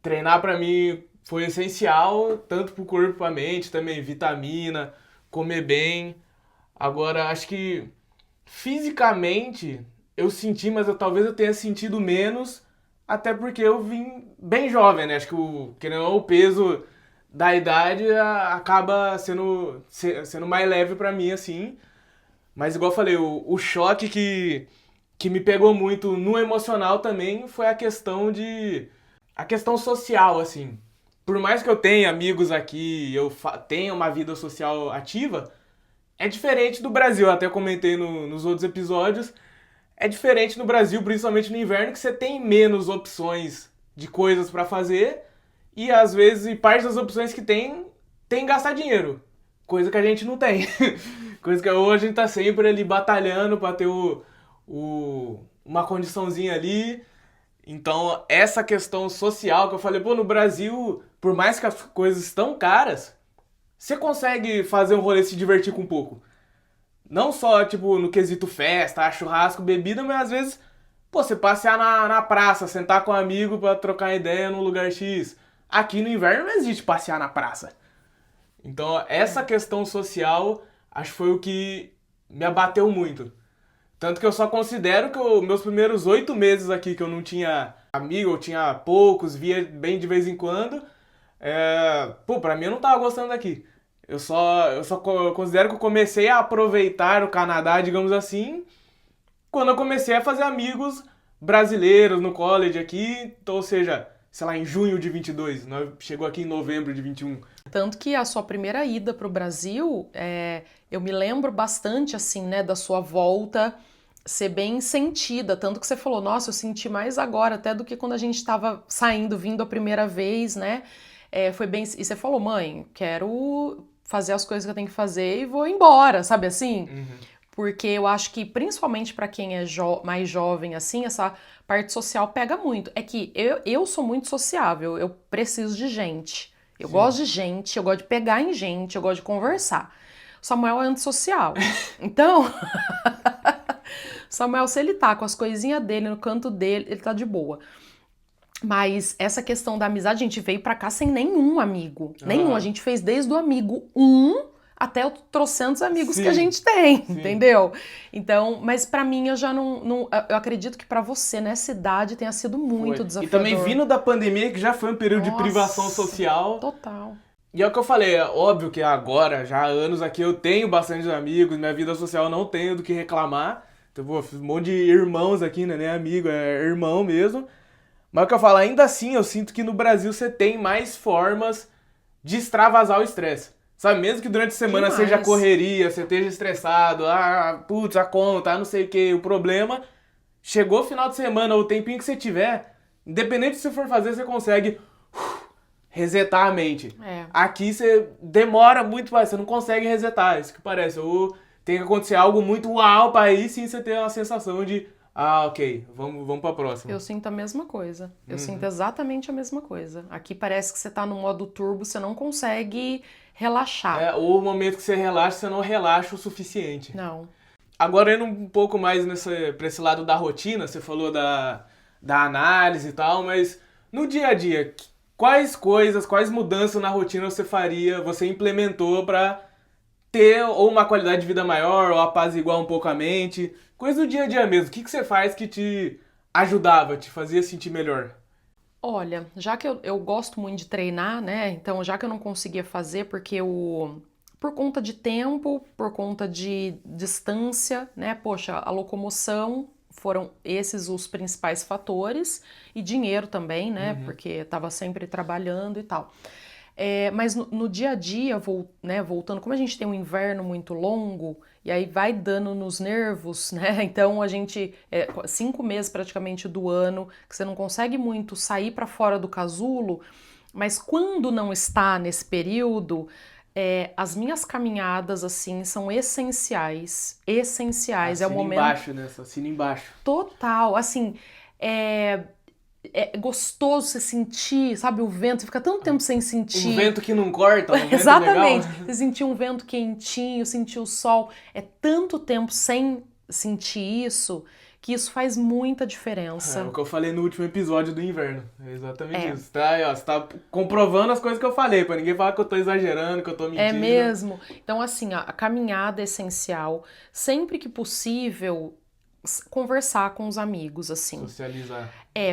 treinar pra mim foi essencial, tanto pro corpo, pra mente, também vitamina, comer bem. Agora, acho que fisicamente eu senti, mas talvez eu tenha sentido menos, até porque eu vim bem jovem, né? Acho que querendo ou não, o peso da idade acaba sendo mais leve pra mim, assim. Mas igual eu falei, o choque que me pegou muito no emocional também foi a questão social, assim. Por mais que eu tenha amigos aqui, eu tenha uma vida social ativa, é diferente do Brasil. Eu até comentei nos outros episódios. É diferente no Brasil, principalmente no inverno, que você tem menos opções de coisas pra fazer e às vezes e parte das opções que tem gastar dinheiro, coisa que a gente não tem. Coisa que hoje a gente tá sempre ali batalhando pra ter uma condiçãozinha ali. Então, essa questão social que eu falei, pô, no Brasil, por mais que as coisas estão caras, você consegue fazer um rolê se divertir com um pouco. Não só, tipo, no quesito festa, churrasco, bebida, mas às vezes, pô, você passear na praça, sentar com um amigo pra trocar ideia num lugar X. Aqui no inverno não existe passear na praça. Então, essa questão social, acho que foi o que me abateu muito. Tanto que eu só considero que meus primeiros 8 meses aqui, que eu não tinha amigo, eu tinha poucos, via bem de vez em quando, pô, pra mim eu não tava gostando daqui. Eu só considero que eu comecei a aproveitar o Canadá, digamos assim, quando eu comecei a fazer amigos brasileiros no college aqui, então, ou seja, sei lá, em junho de 22, nós chegou aqui em novembro de 21. Tanto que a sua primeira ida para o Brasil, eu me lembro bastante, assim, né, da sua volta ser bem sentida. Tanto que você falou, nossa, eu senti mais agora até do que quando a gente estava saindo, vindo a primeira vez, né? Foi bem. E você falou, mãe, quero fazer as coisas que eu tenho que fazer e vou embora, sabe assim? Uhum. Porque eu acho que, principalmente para quem é mais jovem, assim, essa parte social pega muito. É que eu sou muito sociável, eu preciso de gente. Eu Sim. gosto de gente, eu gosto de pegar em gente, eu gosto de conversar. O Samuel é antissocial. Então, Samuel, se ele tá com as coisinhas dele no canto dele, ele tá de boa. Mas essa questão da amizade, a gente veio pra cá sem nenhum amigo. Nenhum. A Aham. gente fez desde o amigo 1 até os trocentos amigos que a Sim, gente tem, sim. entendeu? Então, mas pra mim eu já eu acredito que pra você nessa idade tenha sido muito Foi. E também desafiador. vindo da pandemia, que já foi um período de privação Nossa, social. total. E é o que eu falei, é óbvio que agora, já há anos aqui, eu tenho bastante amigos, minha vida social eu não tenho do que reclamar. Então, pô, fiz um monte de irmãos aqui, né? Nem amigo, é irmão mesmo. Mas o que eu falo, ainda assim, eu sinto que no Brasil você tem mais formas de extravasar o estresse. Sabe, mesmo que durante a semana seja Demais. correria, você esteja estressado, putz, a conta, não sei o que, o problema, chegou o final de semana, ou o tempinho que você tiver, independente do que você for fazer, você consegue resetar a mente. É. Aqui você demora muito mais, você não consegue resetar, é isso que parece. Ou tem que acontecer algo muito uau para aí sim você ter uma sensação de, ok, vamos pra próxima. Eu sinto a mesma coisa. Eu Uhum. sinto exatamente a mesma coisa. Aqui parece que você tá no modo turbo, você não consegue relaxar. Ou o momento que você relaxa, você não relaxa o suficiente. Não. Agora indo um pouco mais pra esse lado da rotina, você falou da análise e tal, mas no dia a dia, quais coisas, quais mudanças na rotina você implementou pra ter ou uma qualidade de vida maior, ou apaziguar um pouco a mente? Coisa do dia a dia mesmo. O que você faz que te ajudava, te fazia sentir melhor? Olha, já que eu gosto muito de treinar, né? Então, já que eu não conseguia fazer, porque eu. Por conta de tempo, por conta de distância, né? Poxa, a locomoção foram esses os principais fatores, e dinheiro também, né? Uhum. Porque estava sempre trabalhando e tal. Mas no dia a dia, né, voltando, como a gente tem um inverno muito longo, e aí vai dando nos nervos, né? Então a gente, 5 meses praticamente do ano, que você não consegue muito sair para fora do casulo, mas quando não está nesse período, as minhas caminhadas, assim, são essenciais. Essenciais. É o Assina momento embaixo, né? Só assina embaixo. total, assim, é, é gostoso você sentir, sabe, o vento, você fica tanto tempo sem Um sentir. vento que não corta, um vento legal. Exatamente. Você sentir um vento quentinho, sentir o sol. É tanto tempo sem sentir isso que isso faz muita É diferença. o que eu falei no último episódio do inverno. É exatamente É. isso. Tá aí, ó, você tá comprovando as coisas que eu falei, pra ninguém falar que eu tô exagerando, que eu tô É mentindo. mesmo. Então, assim, a caminhada é essencial. Sempre que possível, conversar com os amigos, assim. Socializar.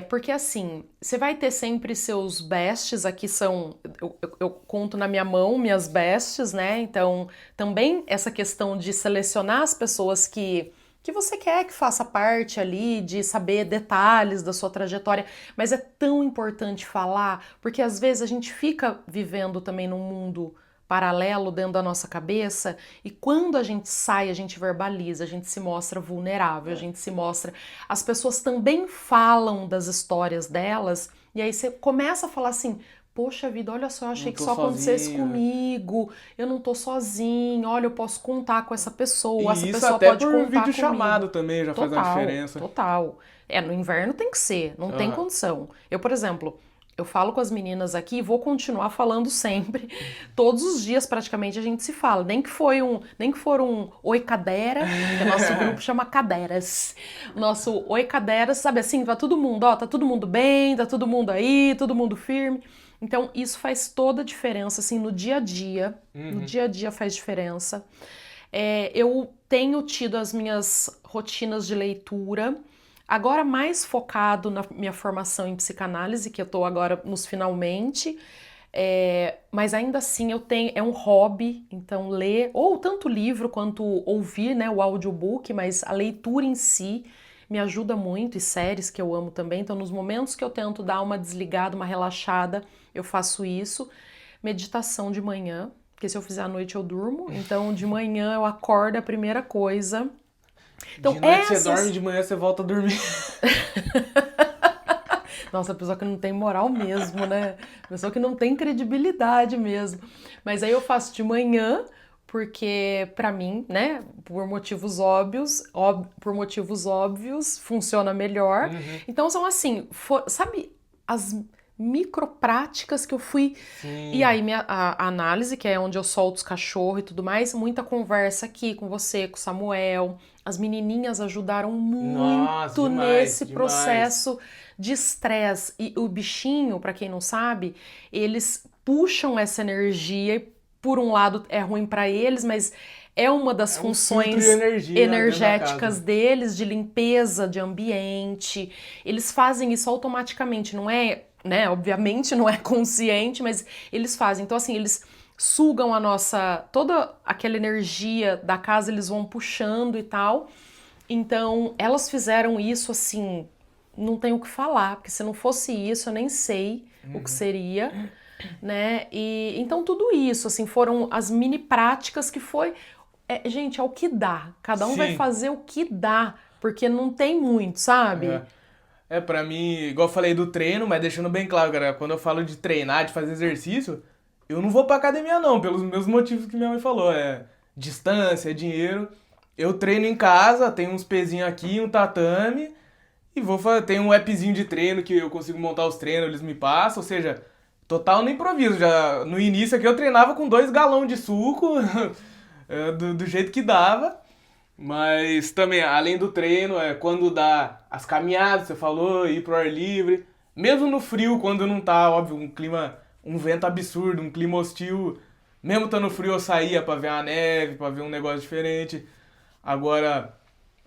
Porque assim, você vai ter sempre seus bestes, aqui são, eu conto na minha mão minhas bestes, né? Então, também essa questão de selecionar as pessoas que você quer que faça parte ali, de saber detalhes da sua trajetória, mas é tão importante falar, porque às vezes a gente fica vivendo também num mundo paralelo dentro da nossa cabeça, e quando a gente sai, a gente verbaliza, a gente se mostra vulnerável, a gente se mostra. As pessoas também falam das histórias delas, e aí você começa a falar assim: poxa vida, olha só, eu achei Não que tô só acontecesse sozinho, né? comigo, eu não tô sozinho, olha, eu posso contar com essa E isso pessoa até pode por contar vídeo comigo. chamado também já faz uma Total, diferença. total. No inverno tem que ser, não tem Aham. condição. Eu, por exemplo, eu falo com as meninas aqui e vou continuar falando sempre. Todos os dias praticamente a gente se fala. Nem que for um oi cadera, que o nosso grupo chama caderas. Nosso oi caderas, sabe assim, tá todo mundo, ó, tá todo mundo bem, tá todo mundo aí, todo mundo firme. Então isso faz toda a diferença assim no dia a dia. No Uhum. dia a dia faz diferença. Eu tenho tido as minhas rotinas de leitura, agora mais focado na minha formação em psicanálise, que eu tô agora nos finalmente, mas ainda assim eu tenho, é um hobby, então ler, ou tanto livro quanto ouvir, né, o audiobook, mas a leitura em si me ajuda muito, e séries que eu amo também, então nos momentos que eu tento dar uma desligada, uma relaxada, eu faço isso. Meditação de manhã, porque se eu fizer à noite eu durmo, então de manhã eu acordo, é a primeira coisa. Então De noite você dorme, de manhã você volta a dormir. Nossa, a pessoa que não tem moral mesmo, né? A pessoa que não tem credibilidade mesmo. Mas aí eu faço de manhã, porque pra mim, né, por motivos óbvios, funciona melhor. Uhum. Então são assim, sabe, as micropráticas que eu fui. E Sim. aí, a análise, que é onde eu solto os cachorros e tudo mais, muita conversa aqui com você, com o Samuel. As menininhas ajudaram Nossa, muito demais, nesse demais. processo de estresse. E o bichinho, pra quem não sabe, eles puxam essa energia. E por um lado é ruim pra eles, mas é uma das É um filtro de funções energia dentro da energéticas casa. deles, de limpeza de ambiente. Eles fazem isso automaticamente, não é, né? Obviamente não é consciente, mas eles fazem. Então, assim, eles sugam a nossa, toda aquela energia da casa, eles vão puxando e tal. Então, elas fizeram isso assim, não tenho o que falar, porque se não fosse isso, eu nem sei o que seria, né? E então tudo isso, assim, foram as mini práticas que foi, gente, é o que dá. Cada um vai Sim. fazer o que dá, porque não tem muito, sabe? É. Pra mim, igual eu falei do treino, mas deixando bem claro, cara, quando eu falo de treinar, de fazer exercício, eu não vou pra academia não, pelos mesmos motivos que minha mãe falou, distância, é dinheiro. Eu treino em casa, tenho uns pezinhos aqui, um tatame, e vou fazer, tem um appzinho de treino que eu consigo montar os treinos, eles me passam, ou seja, total no improviso. Já no início aqui eu treinava com 2 galões de suco, do jeito que dava. Mas também, além do treino, quando dá as caminhadas, você falou, ir pro ar livre. Mesmo no frio, quando não tá, óbvio, um clima, um vento absurdo, um clima hostil. Mesmo estando frio, eu saía pra ver a neve, pra ver um negócio diferente. Agora,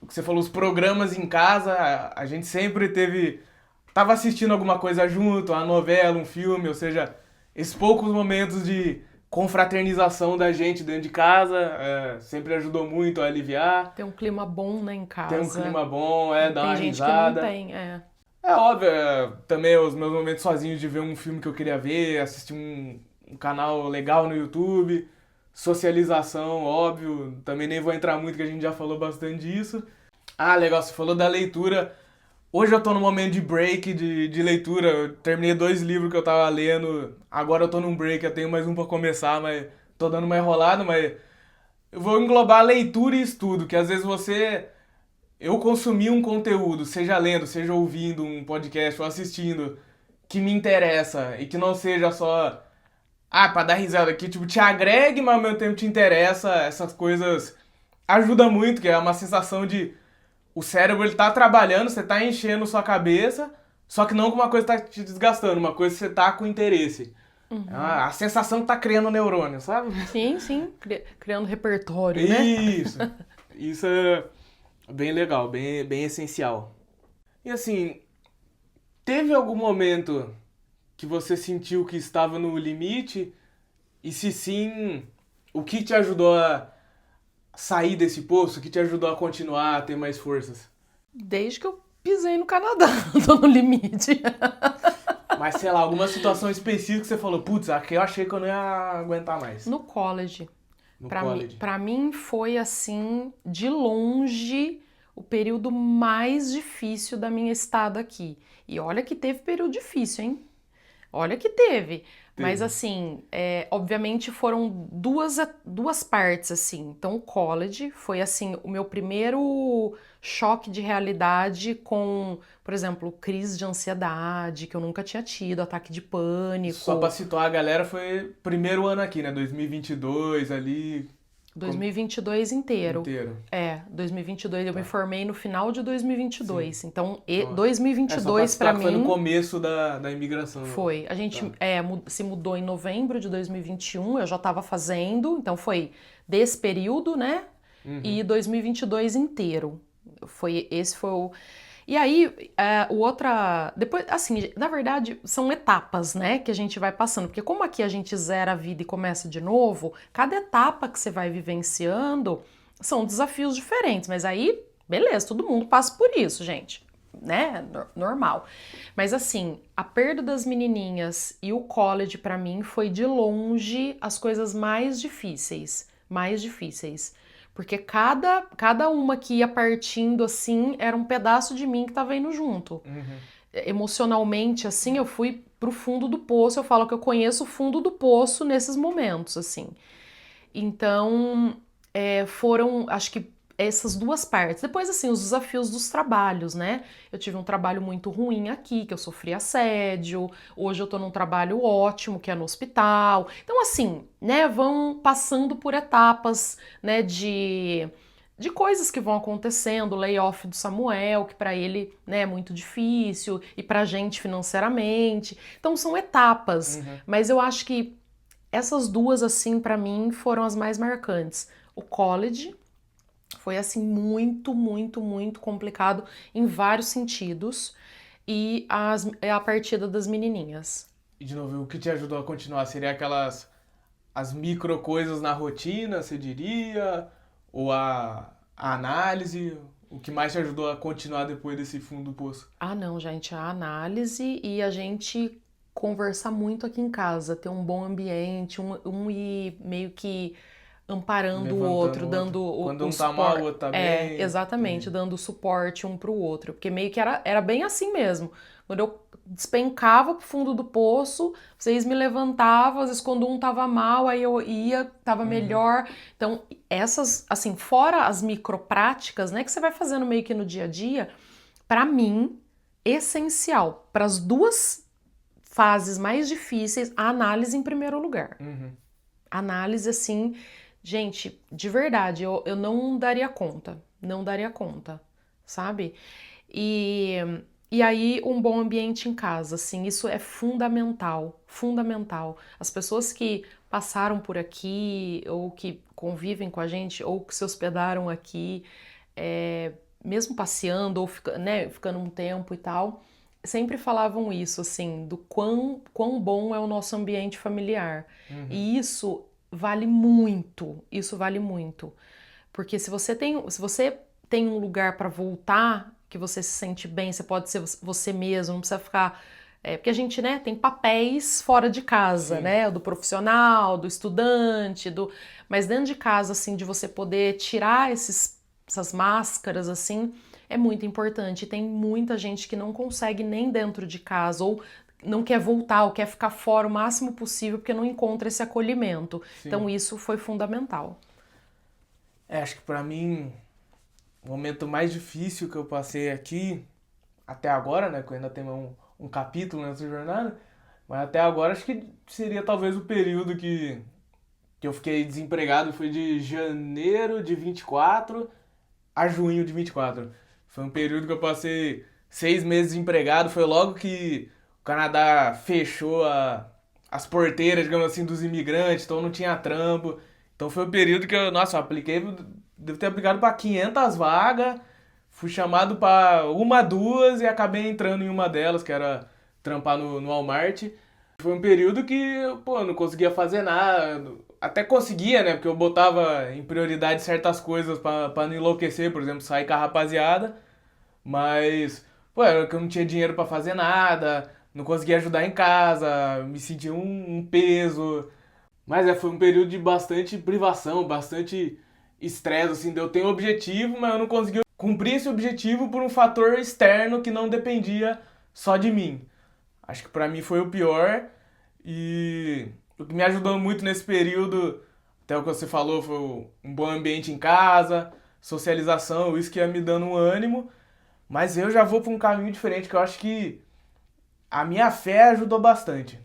o que você falou, os programas em casa, a gente sempre teve. Tava assistindo alguma coisa junto, uma novela, um filme, ou seja, esses poucos momentos de confraternização da gente dentro de casa sempre ajudou muito a aliviar. Ter um clima bom, né, em Ter um casa. clima bom, dar Tem uma gente que não risada. tem, é. É óbvio, também os meus momentos sozinhos de ver um filme que eu queria ver, assistir um canal legal no YouTube, socialização, óbvio, também nem vou entrar muito que a gente já falou bastante disso. Ah, legal, você falou da leitura. Hoje eu tô num momento de break de leitura. Eu terminei 2 livros que eu tava lendo. Agora eu tô num break, eu tenho mais um pra começar, mas tô dando uma enrolada, mas eu vou englobar leitura e estudo, que às vezes eu consumir um conteúdo, seja lendo, seja ouvindo um podcast ou assistindo, que me interessa e que não seja só, pra dar risada, que tipo, te agregue, mas ao mesmo tempo te interessa, essas coisas ajuda muito, que é uma sensação de o cérebro ele tá trabalhando, você tá enchendo sua cabeça, só que não com uma coisa que tá te desgastando, uma coisa que você tá com interesse. Uhum. A sensação que tá criando neurônio, sabe? Sim, sim, criando repertório, né? Isso. Isso é bem legal, bem essencial. E assim, teve algum momento que você sentiu que estava no limite? E se sim, o que te ajudou a sair desse poço? O que te ajudou a continuar, a ter mais forças? Desde que eu pisei no Canadá, tô no limite. Mas sei lá, alguma situação específica que você falou, putz, aqui eu achei que eu não ia aguentar mais. No college. No Pra mim, college. pra mim foi assim, de longe, o período mais difícil da minha estada aqui. E olha que teve período difícil, hein? Olha que teve. Mas Teve. assim, obviamente foram duas partes, assim. Então, o college foi assim, o meu primeiro choque de realidade com, por exemplo, crise de ansiedade, que eu nunca tinha tido, ataque de Só pra pânico. situar a galera, foi primeiro ano aqui, né? 2022 ali, como 2022 inteiro. inteiro. 2022, eu me Tá. formei no final de Sim. 2022. Então, Nossa. Só pra 2022 pra citar que foi no mim começo da imigração. foi. A gente Tá. se mudou em novembro de 2021, eu já estava fazendo, então foi desse período, né? Uhum. E 2022 inteiro. Esse foi o. E aí, o outra. Depois, assim, na verdade, são etapas, né, que a gente vai passando. Porque como aqui a gente zera a vida e começa de novo, cada etapa que você vai vivenciando são desafios diferentes. Mas aí, beleza, todo mundo passa por isso, gente. Né? Normal. Mas assim, a perda das menininhas e o college pra mim foi de longe as coisas mais difíceis. Mais difíceis. Porque cada uma que ia partindo assim era um pedaço de mim que tava indo junto. Uhum. Emocionalmente, assim, eu fui pro fundo do poço. Eu falo que eu conheço o fundo do poço nesses momentos, assim. Então, foram, acho que essas duas partes. Depois, assim, os desafios dos trabalhos, né? Eu tive um trabalho muito ruim aqui, que eu sofri assédio. Hoje eu tô num trabalho ótimo, que é no hospital. Então, assim, né, vão passando por etapas, né, de coisas que vão acontecendo, o layoff do Samuel, que para ele, né, é muito difícil, e pra gente financeiramente. Então, são etapas, Uhum. mas eu acho que essas duas, assim, pra mim, foram as mais marcantes. O college foi assim muito complicado em vários sentidos e a partida das menininhas. E de novo, o que te ajudou a continuar? Seria aquelas as micro coisas na rotina, você diria? Ou a análise? O que mais te ajudou a continuar depois desse fundo do poço? Ah, não, gente, a análise e a gente conversar muito aqui em casa, ter um bom ambiente, um ir meio que amparando o Levantando outro, o outro. dando Quando o um tá mal, o suporte. outro tá É, bem. exatamente, Entendi. dando suporte um pro outro. Porque meio que era bem assim mesmo. Quando eu despencava pro fundo do poço, vocês me levantavam, às vezes quando um tava mal, aí eu ia, tava Uhum. melhor. Então, essas, assim, fora as micropráticas, né, que você vai fazendo meio que no dia a dia, pra mim, essencial, para as duas fases mais difíceis, a análise em primeiro lugar. Uhum. Análise assim, gente, de verdade, eu não daria conta, não daria conta, sabe? E, e aí, um bom ambiente em casa, assim, isso é fundamental, fundamental. As pessoas que passaram por aqui, ou que convivem com a gente, ou que se hospedaram aqui, é, mesmo passeando, ou né, ficando um tempo e tal, sempre falavam isso, assim, do quão bom é o nosso ambiente familiar. Uhum. E isso vale muito. Porque se você tem um lugar para voltar, que você se sente bem, você pode ser você mesmo, não precisa ficar. Porque a gente, né, tem papéis fora de casa, Sim. né? Do profissional, do estudante, mas dentro de casa, assim, de você poder tirar essas máscaras, assim, é muito importante. E tem muita gente que não consegue nem dentro de casa, ou não quer voltar, ou quer ficar fora o máximo possível, porque não encontra esse acolhimento. Então, Sim. isso foi fundamental. É, acho que pra mim, o momento mais difícil que eu passei aqui, até agora, né? Que eu ainda tenho um capítulo nessa jornada, mas até agora acho que seria talvez o período que eu fiquei desempregado, foi de janeiro de 24 a junho de 24. Foi um período que eu passei 6 meses desempregado, foi logo que o Canadá fechou as porteiras, digamos assim, dos imigrantes, então não tinha trampo. Então foi o período que eu, nossa, eu apliquei, devo ter aplicado para 500 vagas, fui chamado para uma, duas e acabei entrando em uma delas, que era trampar no Walmart. Foi um período que, pô, eu não conseguia fazer nada. Até conseguia, né? Porque eu botava em prioridade certas coisas pra não enlouquecer, por exemplo, sair com a rapaziada. Mas, pô, era que eu não tinha dinheiro pra fazer nada, não conseguia ajudar em casa, me sentia um peso. Mas foi um período de bastante privação, bastante estresse, assim, de eu ter um objetivo, mas eu não conseguia cumprir esse objetivo por um fator externo que não dependia só de mim. Acho que pra mim foi o pior e o que me ajudou muito nesse período, até o que você falou, foi um bom ambiente em casa, socialização, isso que ia me dando um ânimo, mas eu já vou pra um caminho diferente que eu acho que a minha fé ajudou bastante.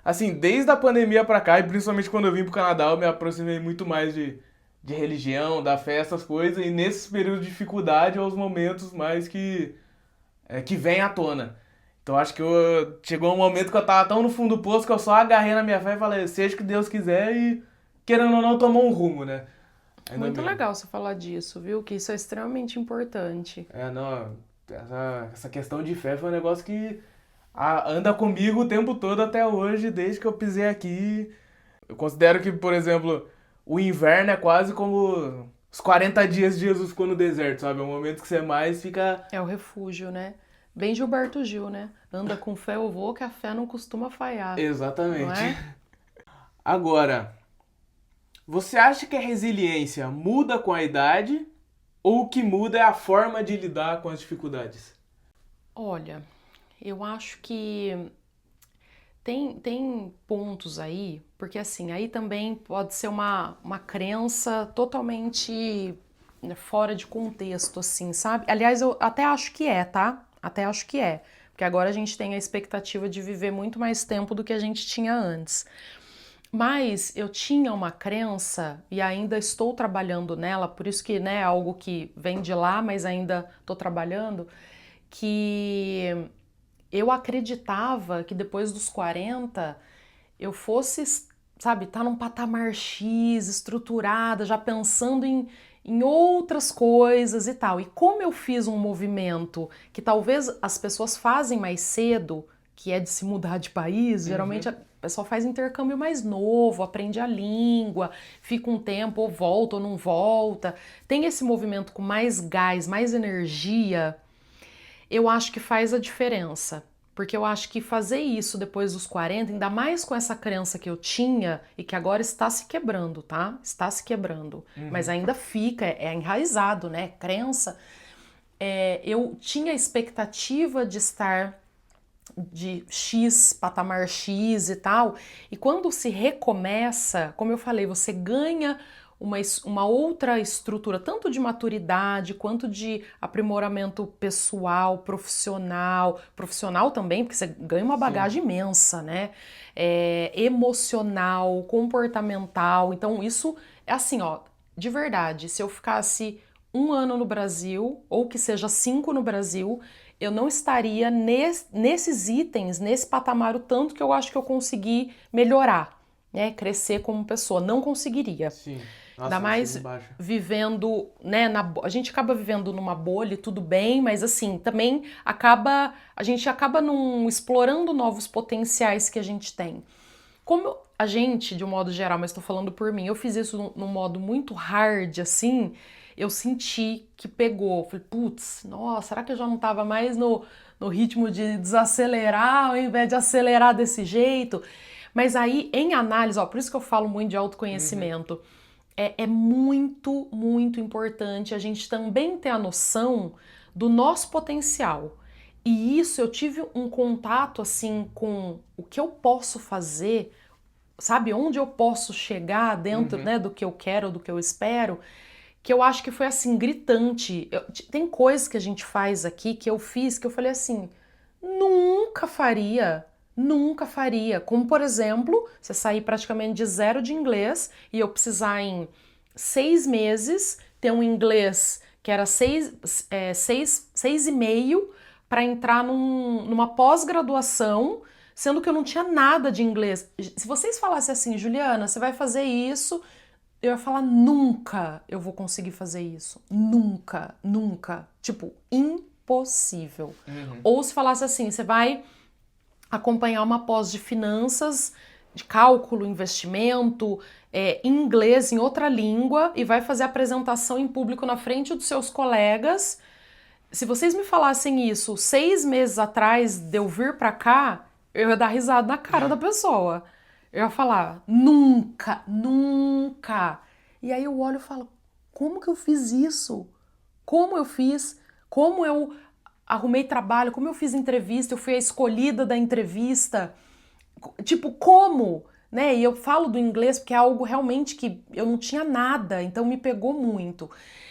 Assim, desde a pandemia pra cá, e principalmente quando eu vim pro Canadá, eu me aproximei muito mais de religião, da fé, essas coisas, e nesses períodos de dificuldade, é os momentos mais que vem à tona. Então acho que chegou um momento que eu tava tão no fundo do poço que eu só agarrei na minha fé e falei, seja o que Deus quiser e querendo ou não tomou um rumo, né? Ainda Muito bem. legal você falar disso, viu? Que isso é extremamente importante. É, não, essa questão de fé foi um negócio que anda comigo o tempo todo até hoje, desde que eu pisei aqui. Eu considero que, por exemplo, o inverno é quase como os 40 dias de Jesus ficou no deserto, sabe? É o momento que você mais fica. É o refúgio, né? Bem Gilberto Gil, né? Anda com fé eu vou, que a fé não costuma falhar, não Exatamente. é? Agora, você acha que a resiliência muda com a idade ou o que muda é a forma de lidar com as dificuldades? Olha, eu acho que tem pontos aí, porque assim, aí também pode ser uma crença totalmente fora de contexto, assim, sabe? Aliás, eu até acho que é, tá? Até acho que é. Porque agora a gente tem a expectativa de viver muito mais tempo do que a gente tinha antes. Mas eu tinha uma crença e ainda estou trabalhando nela, por isso que, né, é algo que vem de lá, mas ainda estou trabalhando, que eu acreditava que depois dos 40 eu fosse, sabe, estar num patamar X, estruturada, já pensando em outras coisas e tal. E como eu fiz um movimento que talvez as pessoas fazem mais cedo, que é de se mudar de país, geralmente a pessoa faz intercâmbio mais novo, aprende a língua, fica um tempo, ou volta ou não volta, tem esse movimento com mais gás, mais energia, eu acho que faz a diferença. Porque eu acho que fazer isso depois dos 40, ainda mais com essa crença que eu tinha e que agora está se quebrando, tá? Está se quebrando. Mas ainda fica, é enraizado, né? Crença. Eu tinha a expectativa de estar de X, patamar X e tal, e quando se recomeça, como eu falei, você ganha uma outra estrutura, tanto de maturidade quanto de aprimoramento pessoal, profissional também, porque você ganha uma bagagem imensa, né? Emocional, comportamental. Então, isso é assim, ó, de verdade, se eu ficasse 1 ano no Brasil, ou que seja 5 no Brasil, eu não estaria nesses itens, nesse patamar, o tanto que eu acho que eu consegui melhorar, né? Crescer como pessoa. Não conseguiria. Sim. Ainda Nossa, mais embaixo. vivendo, né? A gente acaba vivendo numa bolha, tudo bem, mas assim, também a gente acaba não explorando novos potenciais que a gente tem. Como a gente, de um modo geral, mas estou falando por mim, eu fiz isso num modo muito hard, assim, eu senti que pegou. Falei, putz, nossa, será que eu já não estava mais no ritmo de desacelerar ao invés de acelerar desse jeito? Mas aí, em análise, ó, por isso que eu falo muito de autoconhecimento, é muito, muito importante a gente também ter a noção do nosso potencial. E isso eu tive um contato assim com o que eu posso fazer, sabe, onde eu posso chegar dentro, né, do que eu quero, do que eu espero, que eu acho que foi assim gritante. Tem coisas que a gente faz aqui que eu fiz que eu falei assim, nunca faria. Nunca faria. Como, por exemplo, você sair praticamente de zero de inglês e eu precisar em 6 meses ter um inglês que era seis e meio para entrar numa pós-graduação, sendo que eu não tinha nada de inglês. Se vocês falassem assim, Juliana, você vai fazer isso, eu ia falar, nunca eu vou conseguir fazer isso. Nunca, nunca. Tipo, impossível. Ou se falasse assim, você vai acompanhar uma pós de finanças, de cálculo, investimento, em inglês, em outra língua, e vai fazer apresentação em público na frente dos seus colegas. Se vocês me falassem isso 6 meses atrás de eu vir pra cá, eu ia dar risada na cara da pessoa. Eu ia falar, nunca, nunca. E aí eu olho e falo, como que eu fiz isso? Como eu fiz? Como eu arrumei trabalho? Como eu fiz entrevista? Eu fui a escolhida da entrevista? Tipo, como? Né? E eu falo do inglês porque é algo realmente que eu não tinha nada, então me pegou muito.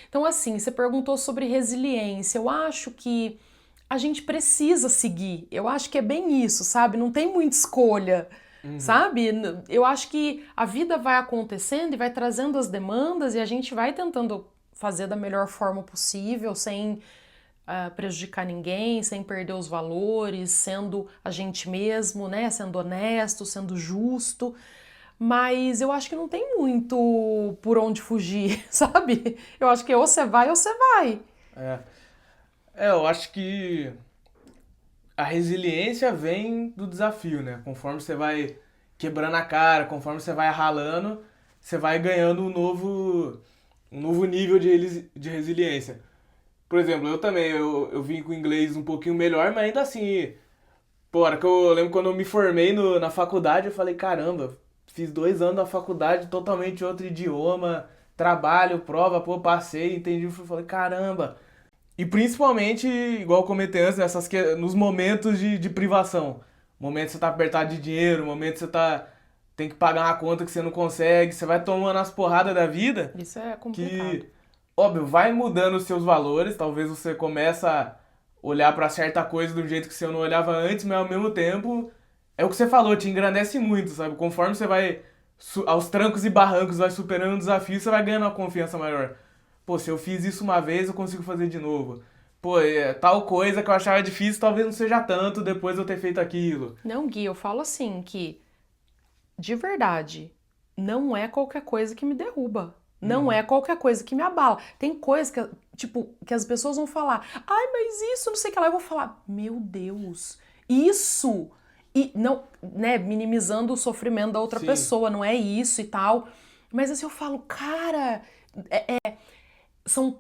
Então, assim, você perguntou sobre resiliência. Eu acho que a gente precisa seguir. Eu acho que é bem isso, sabe? Não tem muita escolha, sabe? Eu acho que a vida vai acontecendo e vai trazendo as demandas e a gente vai tentando fazer da melhor forma possível, sem prejudicar ninguém, sem perder os valores, sendo a gente mesmo, né? Sendo honesto, sendo justo. Mas eu acho que não tem muito por onde fugir, sabe? Eu acho que ou você vai ou você vai. É. Eu acho que a resiliência vem do desafio, né? Conforme você vai quebrando a cara, conforme você vai ralando, você vai ganhando um novo nível de resiliência. Por exemplo, eu também, eu vim com o inglês um pouquinho melhor, mas ainda assim, pô, hora que eu lembro quando eu me formei na faculdade, eu falei, caramba, fiz 2 anos na faculdade, totalmente outro idioma, trabalho, prova, pô, passei, entendi, falei, caramba. E principalmente, igual eu comentei antes, nos momentos de privação. Momento que você tá apertado de dinheiro, momento que você tem que pagar uma conta que você não consegue, você vai tomando as porradas da vida Isso é complicado. que óbvio, vai mudando os seus valores, talvez você comece a olhar pra certa coisa do jeito que você não olhava antes, mas ao mesmo tempo, é o que você falou, te engrandece muito, sabe? Conforme você vai aos trancos e barrancos, vai superando o desafio, você vai ganhando uma confiança maior. Pô, se eu fiz isso uma vez, eu consigo fazer de novo. Pô, tal coisa que eu achava difícil, talvez não seja tanto depois de eu ter feito aquilo. Não, Gui, eu falo assim que, de verdade, não é qualquer coisa que me derruba. Não é qualquer coisa que me abala. Tem coisa que, tipo, que as pessoas vão falar, ai, mas isso, não sei o que lá. Eu vou falar, meu Deus, isso! E não, né, minimizando o sofrimento da outra Sim. pessoa, não é isso e tal. Mas assim, eu falo, cara, são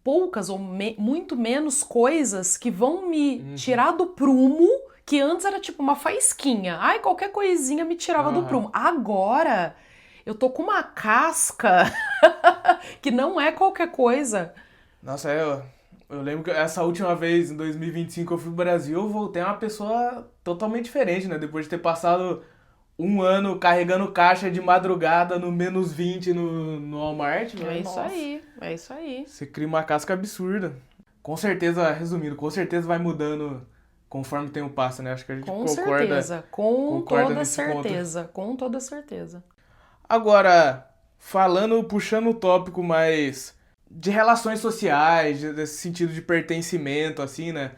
poucas ou muito menos coisas que vão me Uhum. tirar do prumo, que antes era tipo uma faísquinha. Ai, qualquer coisinha me tirava do Aham. prumo. Agora, eu tô com uma casca que não é qualquer coisa. Nossa, eu lembro que essa última vez, em 2025, eu fui pro Brasil, eu voltei uma pessoa totalmente diferente, né? Depois de ter passado um ano carregando caixa de madrugada no -20 no Walmart, É né? isso Nossa, aí, é isso aí. você cria uma casca absurda. Com certeza, resumindo, com certeza vai mudando conforme o tempo passa, né? Acho que a gente Com concorda, certeza, com concorda toda nesse ponto. certeza, com toda certeza. Agora, falando, puxando o tópico mais de relações sociais, desse sentido de pertencimento, assim, né?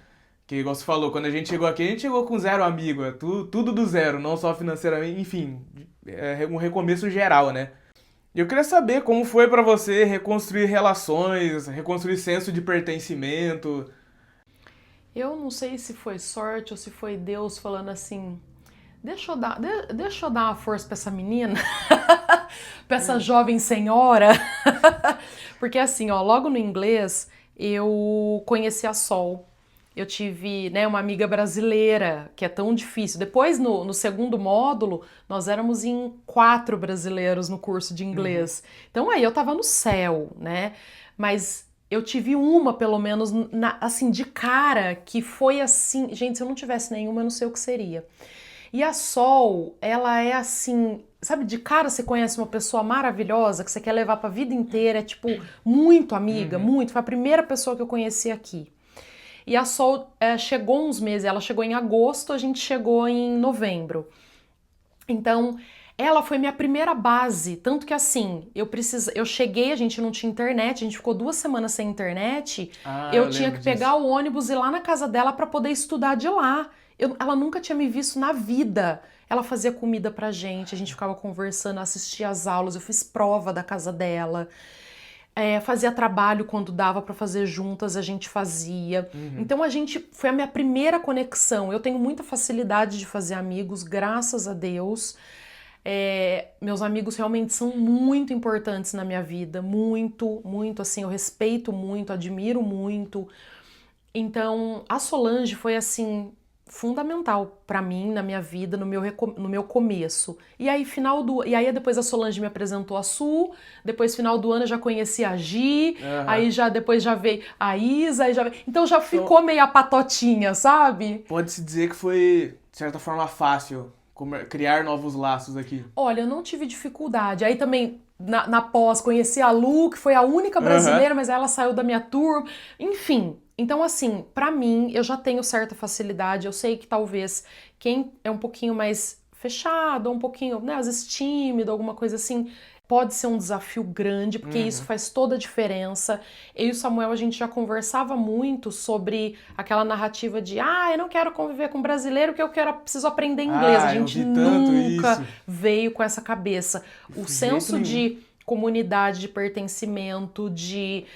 Que, igual você falou, quando a gente chegou aqui, a gente chegou com zero amigo, tudo do zero, não só financeiramente, enfim, é um recomeço geral, né? E eu queria saber como foi pra você reconstruir relações, reconstruir senso de pertencimento. Eu não sei se foi sorte ou se foi Deus falando assim, deixa eu dar uma força pra essa menina, pra essa jovem senhora. Porque assim, ó, logo no inglês eu conheci a Sol. Eu tive, né, uma amiga brasileira, que é tão difícil. Depois, no segundo módulo, nós éramos em 4 brasileiros no curso de Uhum. inglês. Então aí eu tava no céu, né? Mas eu tive uma, pelo menos, assim, de cara, que foi assim. Gente, se eu não tivesse nenhuma, eu não sei o que seria. E a Sol, ela é assim, sabe, de cara você conhece uma pessoa maravilhosa que você quer levar pra vida inteira, é tipo, muito amiga, Uhum. muito. Foi a primeira pessoa que eu conheci aqui. E a Sol chegou uns meses, ela chegou em agosto, a gente chegou em novembro. Então, ela foi minha primeira base, tanto que assim, eu cheguei, a gente não tinha internet, a gente ficou 2 semanas sem internet, Ah, eu eu tinha lembro que pegar disso. o ônibus e ir lá na casa dela para poder estudar de lá. Ela nunca tinha me visto na vida. Ela fazia comida pra gente, a gente ficava conversando, assistia às aulas, eu fiz prova da casa dela. Fazia trabalho quando dava para fazer juntas, a gente fazia. Uhum. Então a gente foi a minha primeira conexão. Eu tenho muita facilidade de fazer amigos, graças a Deus. Meus amigos realmente são muito importantes na minha vida, muito, muito assim. Eu respeito muito, admiro muito. Então, a Solange foi assim fundamental pra mim na minha vida, no meu começo. E aí depois a Solange me apresentou a Su, depois final do ano eu já conheci a Gi, Aham. aí já depois já veio a Isa, então já Então, ficou meio a patotinha, sabe? pode-se dizer que foi, de certa forma, fácil criar novos laços aqui. Olha, eu não tive dificuldade. Aí também na pós conheci a Lu, que foi a única Aham. brasileira, mas ela saiu da minha turma. Enfim, então assim, pra mim, eu já tenho certa facilidade. Eu sei que talvez quem é um pouquinho mais fechado, ou um pouquinho, né, às vezes tímido, alguma coisa assim, pode ser um desafio grande, porque isso Uhum. faz toda a diferença. Eu e o Samuel, a gente já conversava muito sobre aquela narrativa de eu não quero conviver com brasileiro, que eu preciso aprender inglês. A Ah, eu gente vi tanto nunca isso. veio com essa cabeça. O De jeito senso nenhum. de comunidade, de pertencimento, de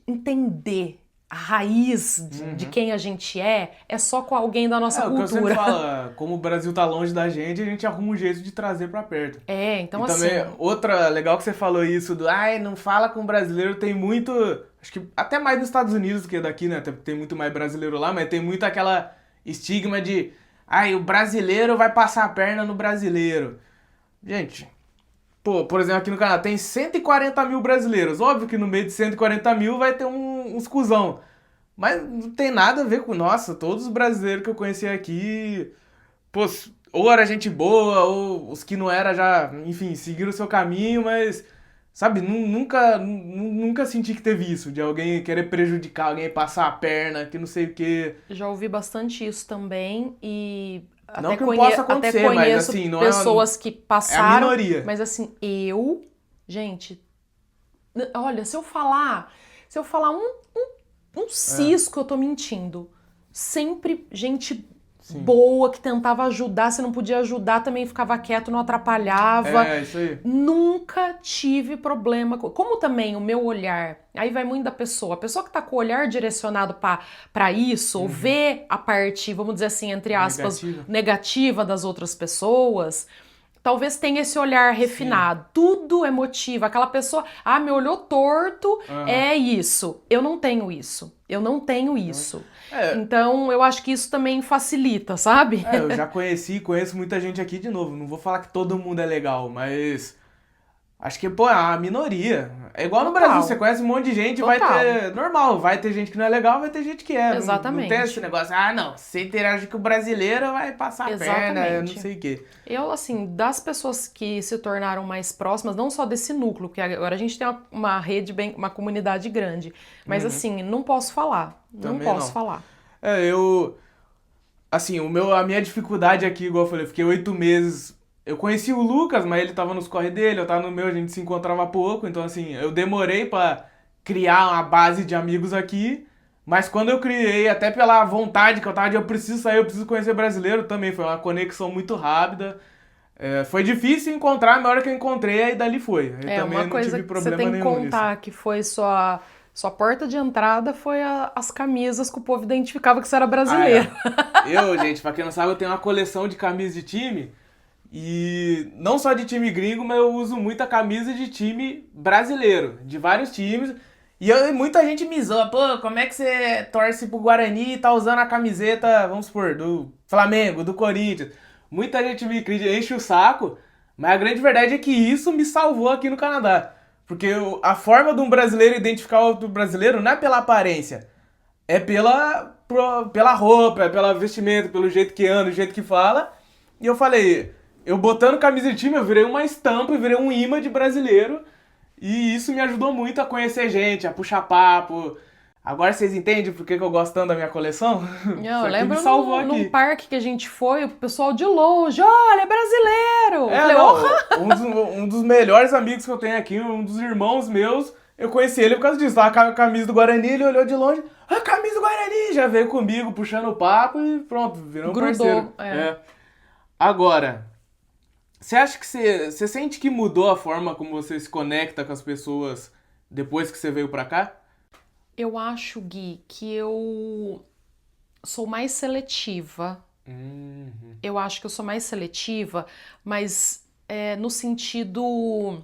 entender a raiz de Uhum. quem a gente é só com alguém da nossa É, o que eu sempre cultura. falo, como o Brasil tá longe da gente, a gente arruma um jeito de trazer pra perto. Então E também, assim, outra legal que você falou isso do, ai, não fala com brasileiro, tem muito, acho que até mais nos Estados Unidos do que daqui, né? Tem muito mais brasileiro lá, mas tem muito aquela estigma de, ai, o brasileiro vai passar a perna no brasileiro. Gente, pô, por exemplo, aqui no Canadá tem 140 mil brasileiros. Óbvio que no meio de 140 mil vai ter uns cuzão. Mas não tem nada a ver com, nossa, todos os brasileiros que eu conheci aqui, pô, ou era gente boa, ou os que não era já, enfim, seguiram o seu caminho, mas Sabe, nunca senti que teve isso, de alguém querer prejudicar, alguém passar a perna, que não sei o quê. Já ouvi bastante isso também e Não até, que não possa até acontecer, mas conheço assim, não pessoas que é a passaram, minoria. mas assim, gente, olha, se eu falar um cisco, eu tô mentindo. Sempre gente Sim. boa que tentava ajudar, se não podia ajudar, também ficava quieto, não atrapalhava. É, isso aí. Nunca tive problema. Como também o meu olhar, aí vai muito da pessoa. A pessoa que tá com o olhar direcionado para isso, ou vê a parte, vamos dizer assim, entre aspas, Negativa. negativa das outras pessoas, talvez tenha esse olhar refinado. Tudo é motivo. Aquela pessoa, me olhou torto, Aham. é isso. Eu não tenho isso. Eu não tenho isso. É, Então, eu acho que isso também facilita, sabe? eu já conheço muita gente aqui de novo. Não vou falar que todo mundo é legal, mas acho que, pô, é a minoria. É igual no Brasil, você Total. conhece um monte de gente, vai Total. ter. Normal, vai ter gente que não é legal, vai ter gente que é. Não tem esse Exatamente. negócio, não, você interage com o brasileiro, vai passar a perna, não Exatamente. sei o quê. Eu, assim, das pessoas que se tornaram mais próximas, não só desse núcleo, porque agora a gente tem uma rede bem, uma comunidade grande, mas assim, não posso falar. Não Também posso não. falar. É, eu. Assim, a minha dificuldade aqui, igual eu falei, eu fiquei 8 meses. Eu conheci o Lucas, mas ele tava nos corre dele, eu tava no meu, a gente se encontrava pouco, então assim, eu demorei pra criar uma base de amigos aqui, mas quando eu criei, até pela vontade que eu tava de eu preciso sair, eu preciso conhecer brasileiro, também foi uma conexão muito rápida. É, foi difícil encontrar, mas na hora que eu encontrei, aí dali foi. Aí É, também uma eu não coisa tive que você problema tem que nenhum nisso. contar que foi sua porta de entrada foi as camisas que o povo identificava que você era Ah, brasileiro. é. Eu, gente, pra quem não sabe, eu tenho uma coleção de camisas de time. E não só de time gringo, mas eu uso muita camisa de time brasileiro, de vários times. Muita gente me zoa, pô, como é que você torce pro Guarani e tá usando a camiseta, vamos supor, do Flamengo, do Corinthians? Muita gente me enche o saco, mas a grande verdade é que isso me salvou aqui no Canadá. Porque a forma de um brasileiro identificar outro brasileiro não é pela aparência, é pela roupa, é pela vestimenta, pelo jeito que anda, o jeito que fala. E eu falei, eu botando camisa de time, eu virei uma estampa, eu virei um imã de brasileiro. E isso me ajudou muito a conhecer gente, a puxar papo. Agora vocês entendem por que eu gosto tanto da minha coleção? Não, Isso eu aqui me lembro salvou num aqui. parque que a gente foi, o pessoal de longe, olha, é brasileiro! Eu É, falei, não, oh! um dos melhores amigos que eu tenho aqui, um dos irmãos meus, eu conheci ele por causa disso. Tava com a camisa do Guarani, ele olhou de longe, a camisa do Guarani! Já veio comigo, puxando o papo e pronto, virou um parceiro. Grudou, é. Agora, você acha que você sente que mudou a forma como você se conecta com as pessoas depois que você veio pra cá? Eu acho, Gui, que eu sou mais seletiva. Uhum. Eu acho que eu sou mais seletiva, mas no sentido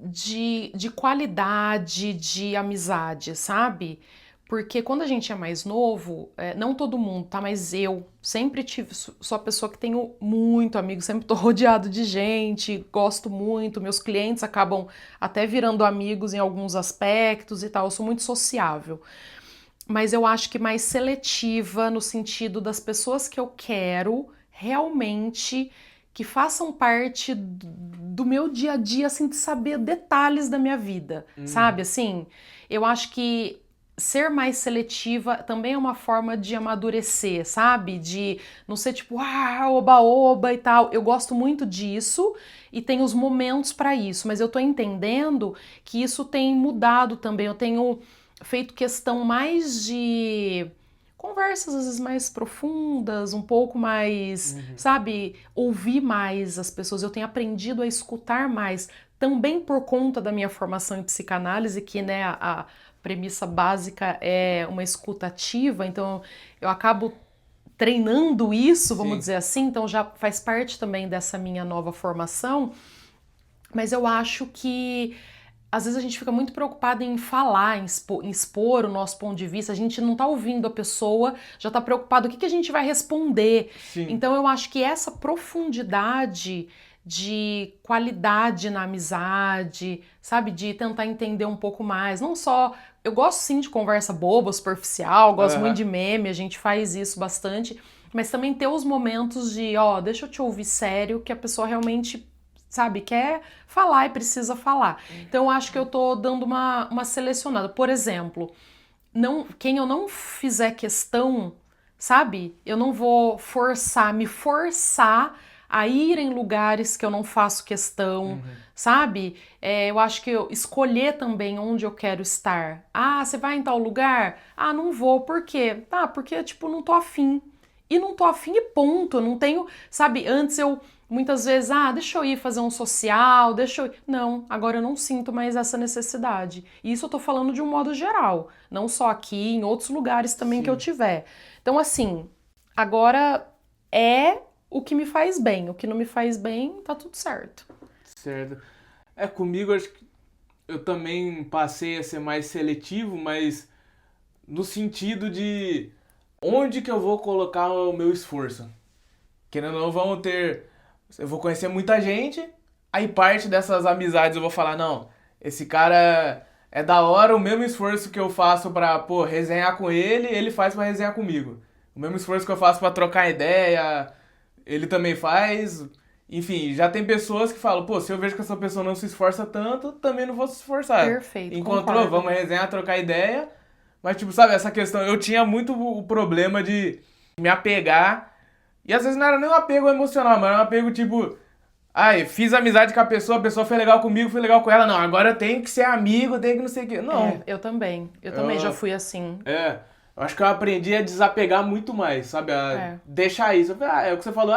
de qualidade, de amizade, sabe? Porque quando a gente é mais novo, não todo mundo, tá? Mas eu sempre sou a pessoa que tenho muito amigo, sempre tô rodeado de gente, gosto muito, meus clientes acabam até virando amigos em alguns aspectos e tal, eu sou muito sociável. Mas eu acho que mais seletiva no sentido das pessoas que eu quero realmente que façam parte do meu dia a dia, assim, de saber detalhes da minha vida, sabe? Uhum. Assim, eu acho que ser mais seletiva também é uma forma de amadurecer, sabe? De não ser tipo, oba-oba e tal. Eu gosto muito disso e tem os momentos para isso, mas eu tô entendendo que isso tem mudado também. Eu tenho feito questão mais de conversas às vezes mais profundas, um pouco mais, Uhum. sabe, ouvir mais as pessoas. Eu tenho aprendido a escutar mais, também por conta da minha formação em psicanálise, que, né, a premissa básica é uma escuta ativa, então eu acabo treinando isso, vamos Sim. dizer assim, então já faz parte também dessa minha nova formação, mas eu acho que às vezes a gente fica muito preocupado em falar, em expor o nosso ponto de vista, a gente não tá ouvindo a pessoa, já tá preocupado o que a gente vai responder. Sim. Então eu acho que essa profundidade de qualidade na amizade, sabe, de tentar entender um pouco mais, não só, eu gosto sim de conversa boba, superficial, gosto muito Aham. de meme, a gente faz isso bastante, mas também ter os momentos de, deixa eu te ouvir sério, que a pessoa realmente sabe, quer falar e precisa falar. Então, eu acho que eu tô dando uma selecionada. Por exemplo, quem eu não fizer questão, sabe? Eu não vou me forçar a ir em lugares que eu não faço questão, Uhum. sabe? Eu acho que eu escolher também onde eu quero estar. Ah, você vai em tal lugar? Ah, não vou. Por quê? Tá, porque, tipo, não tô afim. E não tô afim e ponto. Eu não tenho, sabe? Antes eu muitas vezes, deixa eu ir fazer um social, deixa eu ir. Não, agora eu não sinto mais essa necessidade. E isso eu tô falando de um modo geral, não só aqui, em outros lugares também que eu Sim, tiver. Então, assim, agora é o que me faz bem. O que não me faz bem, tá tudo certo. certo. Comigo acho que eu também passei a ser mais seletivo, mas no sentido de onde que eu vou colocar o meu esforço. Querendo ou não, eu vou conhecer muita gente, aí parte dessas amizades eu vou falar, não, esse cara é da hora, o mesmo esforço que eu faço pra, pô, resenhar com ele, ele faz pra resenhar comigo. O mesmo esforço que eu faço pra trocar ideia, ele também faz. Enfim, já tem pessoas que falam, pô, se eu vejo que essa pessoa não se esforça tanto, também não vou se esforçar. Perfeito, Encontrou, concordo. vamos resenhar, trocar ideia. Mas, tipo, sabe, essa questão, eu tinha muito o problema de me apegar. E às vezes não era nem um apego emocional, mas era um apego tipo. Ai, fiz amizade com a pessoa foi legal comigo, foi legal com ela. Não, agora eu tenho que ser amigo, tenho que não sei o quê. Não. Eu também. Eu também já Eu, fui assim. eu acho que eu aprendi a desapegar muito mais, sabe? A É. deixar isso. É o que você falou,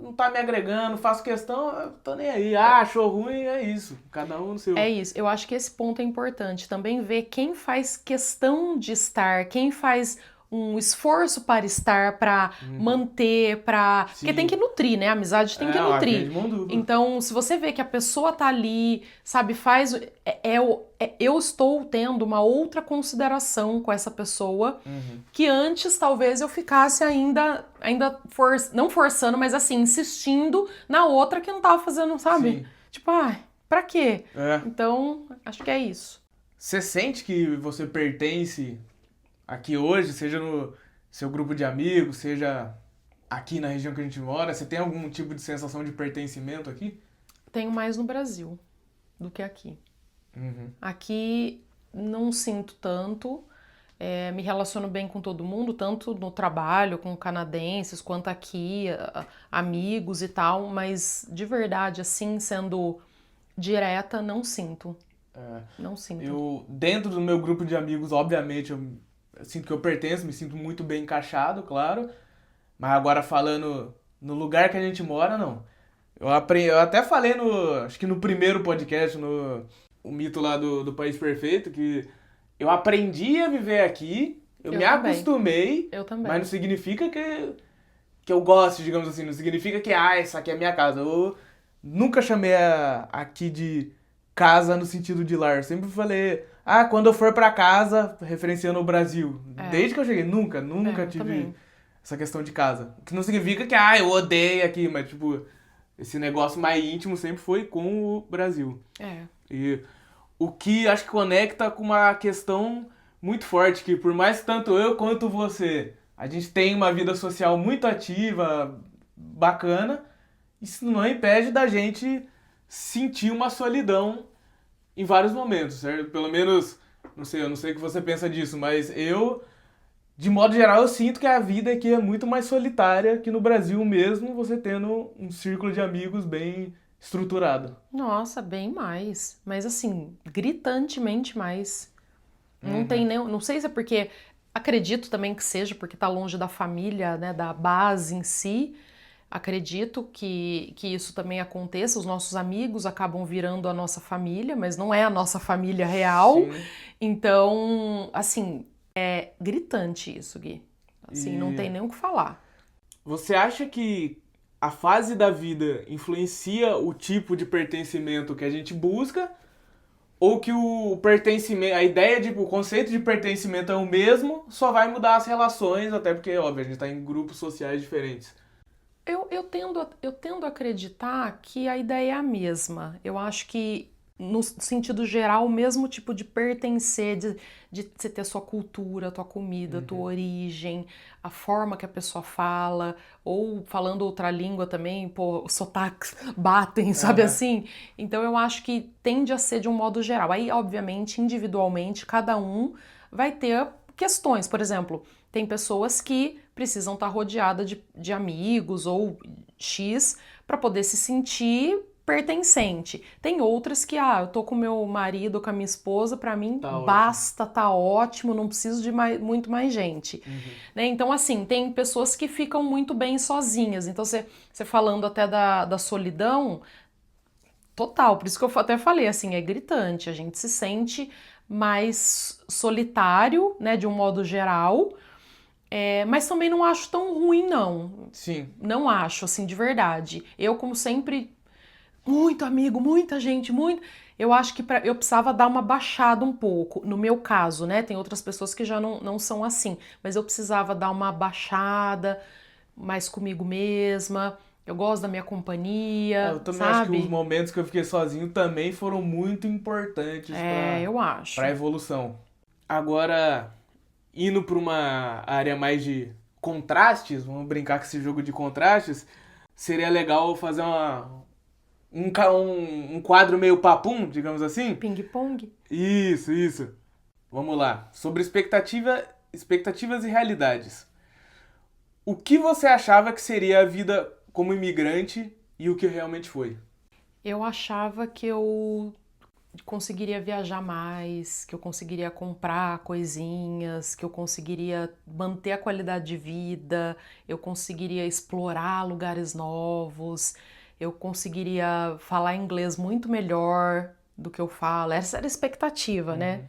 não tá me agregando, faço questão, eu tô nem aí. Achou ruim, é isso. Cada um no seu. É isso, eu acho que esse ponto é importante. Também ver quem faz questão de estar, quem faz um esforço para estar, para Uhum. manter, para. Porque tem que Sim. nutrir, né? A amizade tem que Uma grande nutrir. mão dupla. Então, se você vê que a pessoa tá ali, sabe, faz. Eu estou tendo uma outra consideração com essa pessoa Uhum. que antes talvez eu ficasse não forçando, mas assim, insistindo na outra que não tava fazendo, sabe? Sim. Tipo, pra quê? É. Então, acho que é isso. Você sente que você pertence aqui hoje, seja no seu grupo de amigos, seja aqui na região que a gente mora? Você tem algum tipo de sensação de pertencimento aqui? Tenho mais no Brasil do que aqui. Uhum. Aqui não sinto tanto, me relaciono bem com todo mundo, tanto no trabalho, com canadenses, quanto aqui, amigos e tal, mas de verdade, assim, sendo direta, não sinto. É, Não sinto. eu, dentro do meu grupo de amigos, obviamente, eu sinto que eu pertenço, me sinto muito bem encaixado, claro. Mas agora falando no lugar que a gente mora, não. Eu até falei acho que no primeiro podcast, no o mito lá do País Perfeito, que eu aprendi a viver aqui, eu me Eu também. acostumei, Eu mas não também. significa que eu goste, digamos assim, não significa que, essa aqui é a minha casa. Eu nunca chamei aqui de casa no sentido de lar. Eu sempre falei, quando eu for pra casa, referenciando o Brasil. É, Desde que eu cheguei, nunca eu tive também. essa questão de casa. O que não significa que, eu odeio aqui, mas, tipo, esse negócio mais íntimo sempre foi com o Brasil. É. E o que acho que conecta com uma questão muito forte, que por mais que tanto eu quanto você, a gente tem uma vida social muito ativa, bacana, isso não impede da gente sentir uma solidão em vários momentos, certo? Pelo menos, não sei, eu não sei o que você pensa disso, mas eu, de modo geral, eu sinto que a vida aqui é muito mais solitária que no Brasil mesmo, você tendo um círculo de amigos bem estruturado. Nossa, bem mais. Mas assim, gritantemente mais. Não tem Uhum. nem. Não sei se é porque. Acredito também que seja porque tá longe da família, né? Da base em si. Acredito que isso também aconteça. Os nossos amigos acabam virando a nossa família, mas não é a nossa família real. Sim. Então, assim, é gritante isso, Gui. Assim, não E tem nem o que falar. você acha que a fase da vida influencia o tipo de pertencimento que a gente busca? Ou que o pertencimento, a ideia de, o conceito de pertencimento é o mesmo, só vai mudar as relações, até porque, óbvio, a gente está em grupos sociais diferentes. Eu tendo a acreditar que a ideia é a mesma. Eu acho que no sentido geral, o mesmo tipo de pertencer, de você ter sua cultura, tua comida, tua origem, a forma que a pessoa fala, ou falando outra língua também, pô, os sotaques batem, sabe Aham. assim? Então eu acho que tende a ser de um modo geral. Aí, obviamente, individualmente, cada um vai ter questões. Por exemplo, tem pessoas que precisam estar rodeada de amigos ou X para poder se sentir pertencente. Tem outras que, eu tô com meu marido, com a minha esposa, pra mim Tá ótimo. basta, tá ótimo, não preciso de muito mais gente. Uhum. Né? Então, assim, tem pessoas que ficam muito bem sozinhas. Então, você falando até da solidão, total, por isso que eu até falei, assim, é gritante, a gente se sente mais solitário, né, de um modo geral, mas também não acho tão ruim, não. Sim. Não acho, assim, de verdade. Eu, como sempre, muito amigo, muita gente, muito. Eu acho que eu precisava dar uma baixada um pouco. No meu caso, né? Tem outras pessoas que já não são assim. Mas eu precisava dar uma baixada mais comigo mesma. Eu gosto da minha Eu companhia, também acho que os sabe? momentos que eu fiquei sozinho também foram muito importantes Eu para acho. evolução. Agora, indo para uma área mais de contrastes, vamos brincar com esse jogo de contrastes, seria legal fazer um quadro meio papum, digamos assim. Ping-pong? Isso. Vamos lá. Sobre expectativas e realidades. O que você achava que seria a vida como imigrante e o que realmente foi? Eu achava que eu conseguiria viajar mais, que eu conseguiria comprar coisinhas, que eu conseguiria manter a qualidade de vida, eu conseguiria explorar lugares novos, eu conseguiria falar inglês muito melhor do que eu falo. Essa era a expectativa, né? Uhum.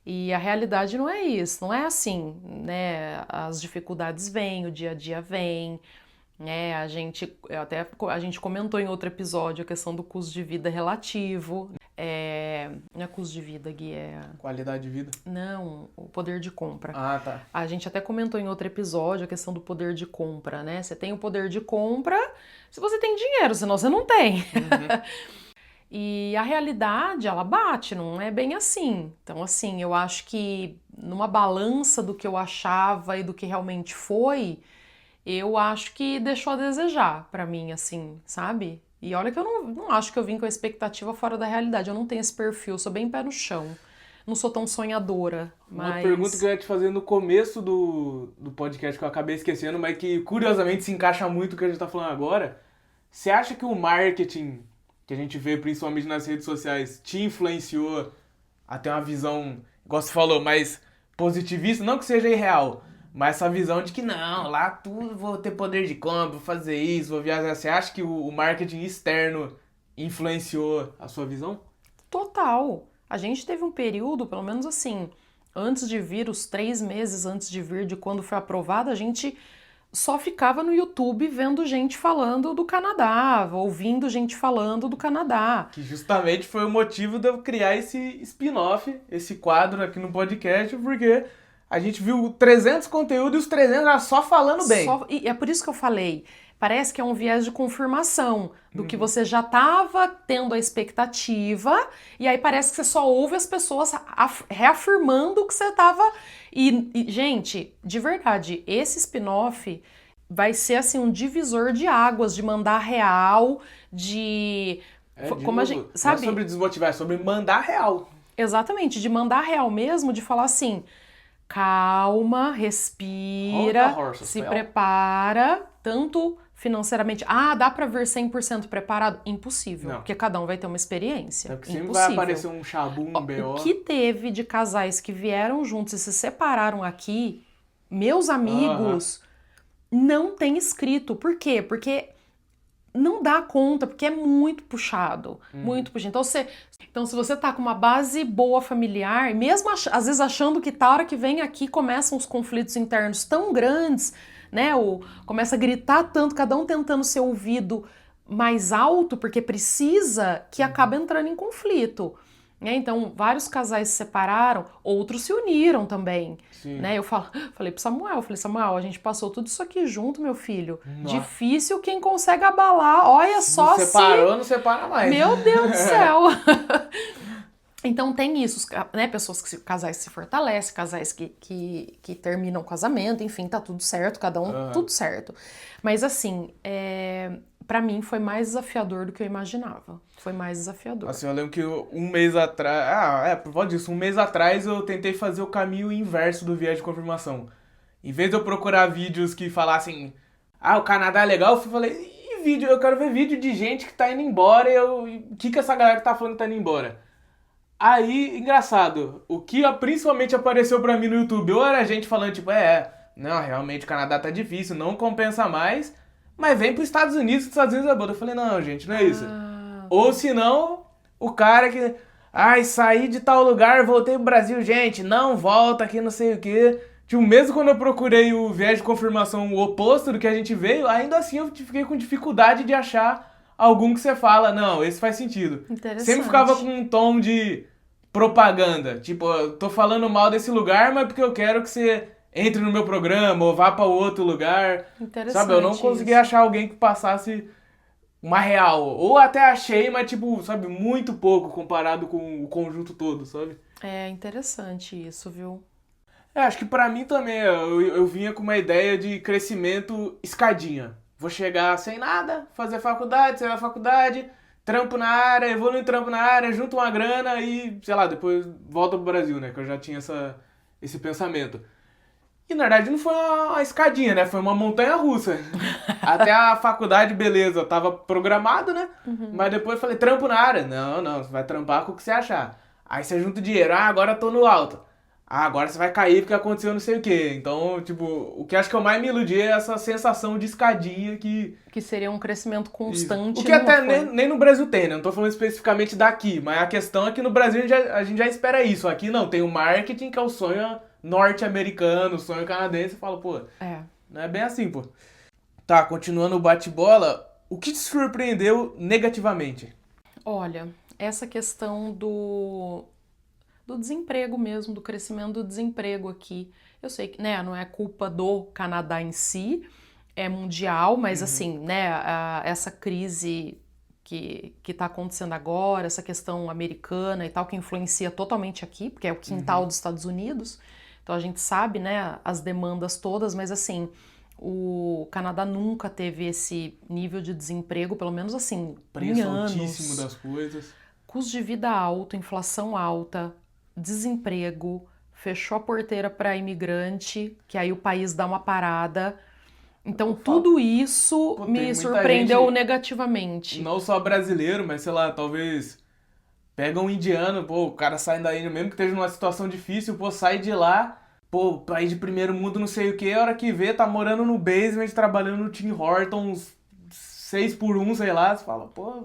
E a realidade não é isso, não é assim, né? As dificuldades vêm, o dia a dia vem, né? A gente comentou em outro episódio a questão do custo de vida relativo. Não é custo de vida, Gui, Qualidade de vida? não, o poder de compra. Ah, tá. A gente até comentou em outro episódio a questão do poder de compra, né? Você tem o poder de compra se você tem dinheiro, senão você não tem. Uhum. E a realidade, ela bate, não é bem assim. Então, assim, eu acho que numa balança do que eu achava e do que realmente foi, eu acho que deixou a desejar pra mim, assim, sabe? E olha que eu não acho que eu vim com a expectativa fora da realidade. Eu não tenho esse perfil, sou bem pé no chão. Não sou tão sonhadora, Uma pergunta que eu mas ia te fazer no começo do podcast que eu acabei esquecendo, mas que curiosamente se encaixa muito com o que a gente tá falando agora. Você acha que o marketing que a gente vê principalmente nas redes sociais te influenciou a ter uma visão, igual você falou, mais positivista? Não que seja irreal, mas essa visão de que não, lá tudo vou ter poder de compra, vou fazer isso, vou viajar. Você acha que o marketing externo influenciou a sua visão? total. A gente teve um período, pelo menos assim, antes de vir, os 3 meses antes de vir, de quando foi aprovado, a gente só ficava no YouTube vendo gente falando do Canadá, ouvindo gente falando do Canadá. Que justamente foi o motivo de eu criar esse spin-off, esse quadro aqui no podcast, porque a gente viu 300 conteúdos e os 300 era só falando bem. E é por isso que eu falei, parece que é um viés de confirmação do que você já estava tendo a expectativa, e aí parece que você só ouve as pessoas reafirmando o que você estava. Gente, de verdade, esse spin-off vai ser assim um divisor de águas, de mandar real, de. É, de Como a gente. novo, não é sobre Sabe? desmotivar, é sobre mandar real. Exatamente, de mandar real mesmo, de falar assim. Calma, Hold the respira, horses, se pal. prepara, tanto financeiramente. Dá pra ver 100% preparado? Impossível, Não. porque cada um vai ter uma experiência. É porque sempre vai Impossível. aparecer um chabu, um O BO. que teve de casais que vieram juntos e se separaram aqui, meus Aham. amigos, não tem escrito. Por quê? Porque não dá conta, porque é muito puxado, Uhum. muito puxado. Então, se você tá com uma base boa familiar, mesmo às vezes achando que tá, a hora que vem aqui começam os conflitos internos tão grandes, né? Começa a gritar tanto, cada um tentando ser ouvido mais alto, porque precisa, que acaba entrando em conflito. né? Então, vários casais se separaram, outros se uniram também, Sim. né? Falei pro Samuel, Samuel, a gente passou tudo isso aqui junto, meu filho. Nossa. Difícil quem consegue abalar, olha Não só se... separou, não separa mais. Meu Deus do céu! Então tem isso, né? Casais que se fortalecem, casais que terminam o casamento, enfim, tá tudo certo, cada um, tudo certo. Mas assim, pra mim foi mais desafiador do que eu imaginava. Foi mais desafiador. Assim, eu lembro que um mês atrás. Por volta disso, um mês atrás eu tentei fazer o caminho inverso do viés de confirmação. Em vez de eu procurar vídeos que falassem, o Canadá é legal, eu falei, e vídeo? Eu quero ver vídeo de gente que tá indo embora e o que essa galera que tá falando que tá indo embora? Aí, engraçado, o que principalmente apareceu pra mim no YouTube, ou era gente falando, tipo, não, realmente o Canadá tá difícil, não compensa mais, mas vem pros Estados Unidos, que os Estados Unidos é bom. Eu falei, não, gente, não é isso. Ou senão, o cara que, saí de tal lugar, voltei pro Brasil, gente, não volta aqui, não sei o quê. Tipo, mesmo quando eu procurei o viés de confirmação o oposto do que a gente veio, ainda assim eu fiquei com dificuldade de achar algum que você fala, não, esse faz sentido. Interessante. Sempre ficava com um tom de propaganda. Tipo, eu tô falando mal desse lugar, mas porque eu quero que você entre no meu programa ou vá pra outro lugar. Interessante. Sabe, eu não consegui achar alguém que passasse uma real. Ou até achei, mas tipo, sabe, muito pouco comparado com o conjunto todo, sabe? É interessante isso, viu? Acho que pra mim também, eu vinha com uma ideia de crescimento escadinha. Vou chegar sem nada, fazer faculdade, sair da faculdade, trampo na área, evoluir trampo na área, junto uma grana e, sei lá, depois volto pro Brasil, né? Que eu já tinha esse pensamento. E na verdade não foi uma escadinha, né? Foi uma montanha russa. Até a faculdade, beleza, tava programado, né? Mas depois eu falei, trampo na área. Não, você vai trampar com o que você achar. Aí você junta o dinheiro, agora eu tô no alto. Agora você vai cair porque aconteceu não sei o quê. Então, tipo, o que acho que eu mais me iludi é essa sensação de escadinha que... Que seria um crescimento constante. O que até nem no Brasil tem, né? Não tô falando especificamente daqui, mas a questão é que no Brasil a gente já espera isso. Aqui não, tem o marketing que é o sonho norte-americano, o sonho canadense. Eu falo, pô, não é bem assim, pô. Tá, continuando o bate-bola, o que te surpreendeu negativamente? Olha, essa questão do desemprego mesmo, do crescimento do desemprego aqui. Eu sei que, né, não é culpa do Canadá em si, é mundial, mas assim, né, essa crise que está acontecendo agora, essa questão americana e tal, que influencia totalmente aqui, porque é o quintal dos Estados Unidos, então a gente sabe, né, as demandas todas, mas assim, o Canadá nunca teve esse nível de desemprego, pelo menos assim, Preço em anos. altíssimo das coisas. Custo de vida alto, inflação alta, desemprego, fechou a porteira para imigrante, que aí o país dá uma parada. Então tudo isso me surpreendeu negativamente. Não só brasileiro, mas sei lá, talvez pega um indiano, pô, o cara sai daí, mesmo que esteja numa situação difícil, pô, sai de lá, pô, país de primeiro mundo, não sei o que, a hora que vê, tá morando no basement, trabalhando no Tim Hortons, 6x1, sei lá, você fala, pô...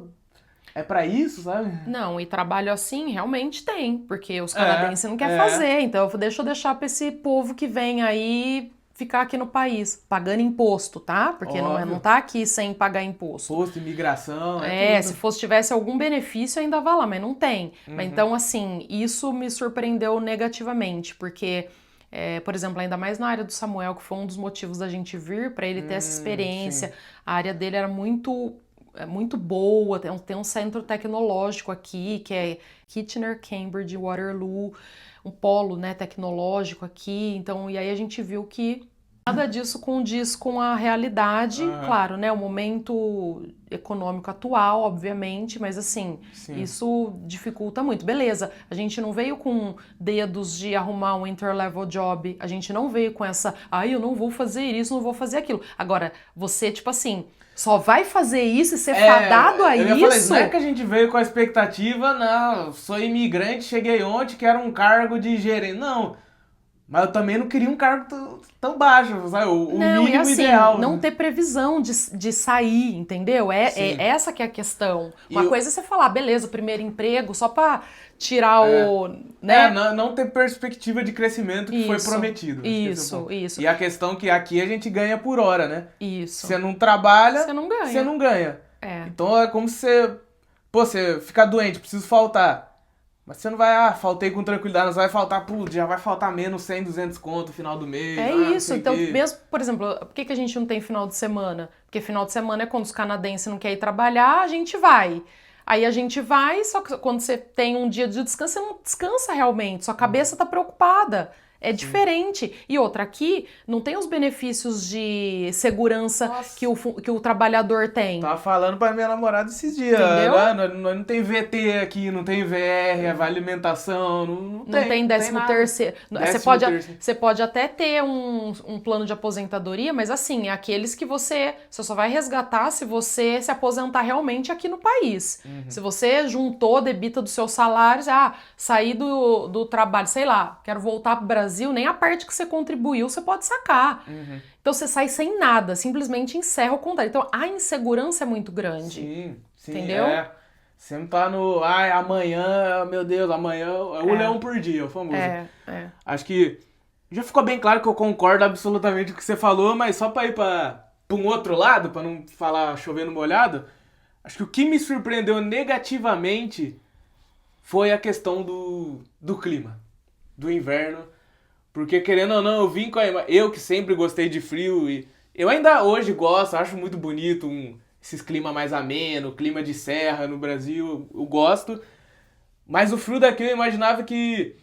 É pra isso, sabe? Não, e trabalho assim realmente tem, porque os canadenses não querem fazer. Então deixa eu deixar pra esse povo que vem aí ficar aqui no país, pagando imposto, tá? Porque não tá aqui sem pagar imposto. Imposto, imigração, se tivesse algum benefício ainda vai lá, mas não tem. Mas, então, assim, isso me surpreendeu negativamente, porque... por exemplo, ainda mais na área do Samuel, que foi um dos motivos da gente vir, pra ele ter essa experiência. Sim. A área dele era muito boa, tem um centro tecnológico aqui, que é Kitchener, Cambridge, Waterloo, um polo, né, tecnológico aqui, então, e aí a gente viu que nada disso condiz com a realidade, claro, né, o momento econômico atual, obviamente, mas assim, isso dificulta muito. Beleza, a gente não veio com dedos de arrumar um interlevel job, a gente não veio com essa, eu não vou fazer isso, não vou fazer aquilo. Agora, você, tipo assim, só vai fazer isso e ser fadado a isso? Falei, não é que a gente veio com a expectativa, não, sou imigrante, cheguei ontem, quero um cargo de gerente. Não, mas eu também não queria um cargo tão baixo, sabe? O mínimo ideal. Não ter previsão de sair, entendeu? Essa que é a questão. Uma coisa é você falar, beleza, o primeiro emprego, só pra tirar o... né? Não ter perspectiva de crescimento que foi prometido. Isso. E a questão que aqui a gente ganha por hora, né? Isso. Você não trabalha, você não ganha. Então é como se você... Pô, você ficar doente, preciso faltar. Mas você não vai, faltei com tranquilidade, não vai faltar, já vai faltar menos 100, 200 conto no final do mês. É não isso, sei o então, quê. mesmo, por exemplo, por que a gente não tem final de semana? Porque final de semana é quando os canadenses não querem ir trabalhar, a gente vai. Aí a gente vai, só que quando você tem um dia de descanso, você não descansa realmente, sua cabeça tá preocupada. É diferente. E outra, aqui não tem os benefícios de segurança Nossa. que o trabalhador tem. Tava falando pra minha namorada esses dias, Entendeu? né? Nós não tem VT aqui, não tem VR, vale alimentação, não Não tem décimo nada. terceiro. Décimo terceiro. Você pode até ter um plano de aposentadoria, mas assim, é aqueles que você só vai resgatar se você se aposentar realmente aqui no país. Se você juntou, debita do seu salário, saí do trabalho, sei lá, quero voltar pro Brasil, nem a parte que você contribuiu você pode sacar. Então você sai sem nada, simplesmente encerra o contrato. Então a insegurança é muito grande. Sim, Entendeu? Você não tá no, amanhã, meu Deus, amanhã é um leão por dia, o famoso. É. Acho que já ficou bem claro que eu concordo absolutamente com o que você falou, mas só pra ir pra um outro lado, pra não falar chovendo molhado, acho que o que me surpreendeu negativamente foi a questão do clima, do inverno. Porque, querendo ou não, eu vim com eu que sempre gostei de frio e eu ainda hoje gosto, acho muito bonito esses climas mais ameno, clima de serra no Brasil, eu gosto. Mas o frio daqui eu imaginava que,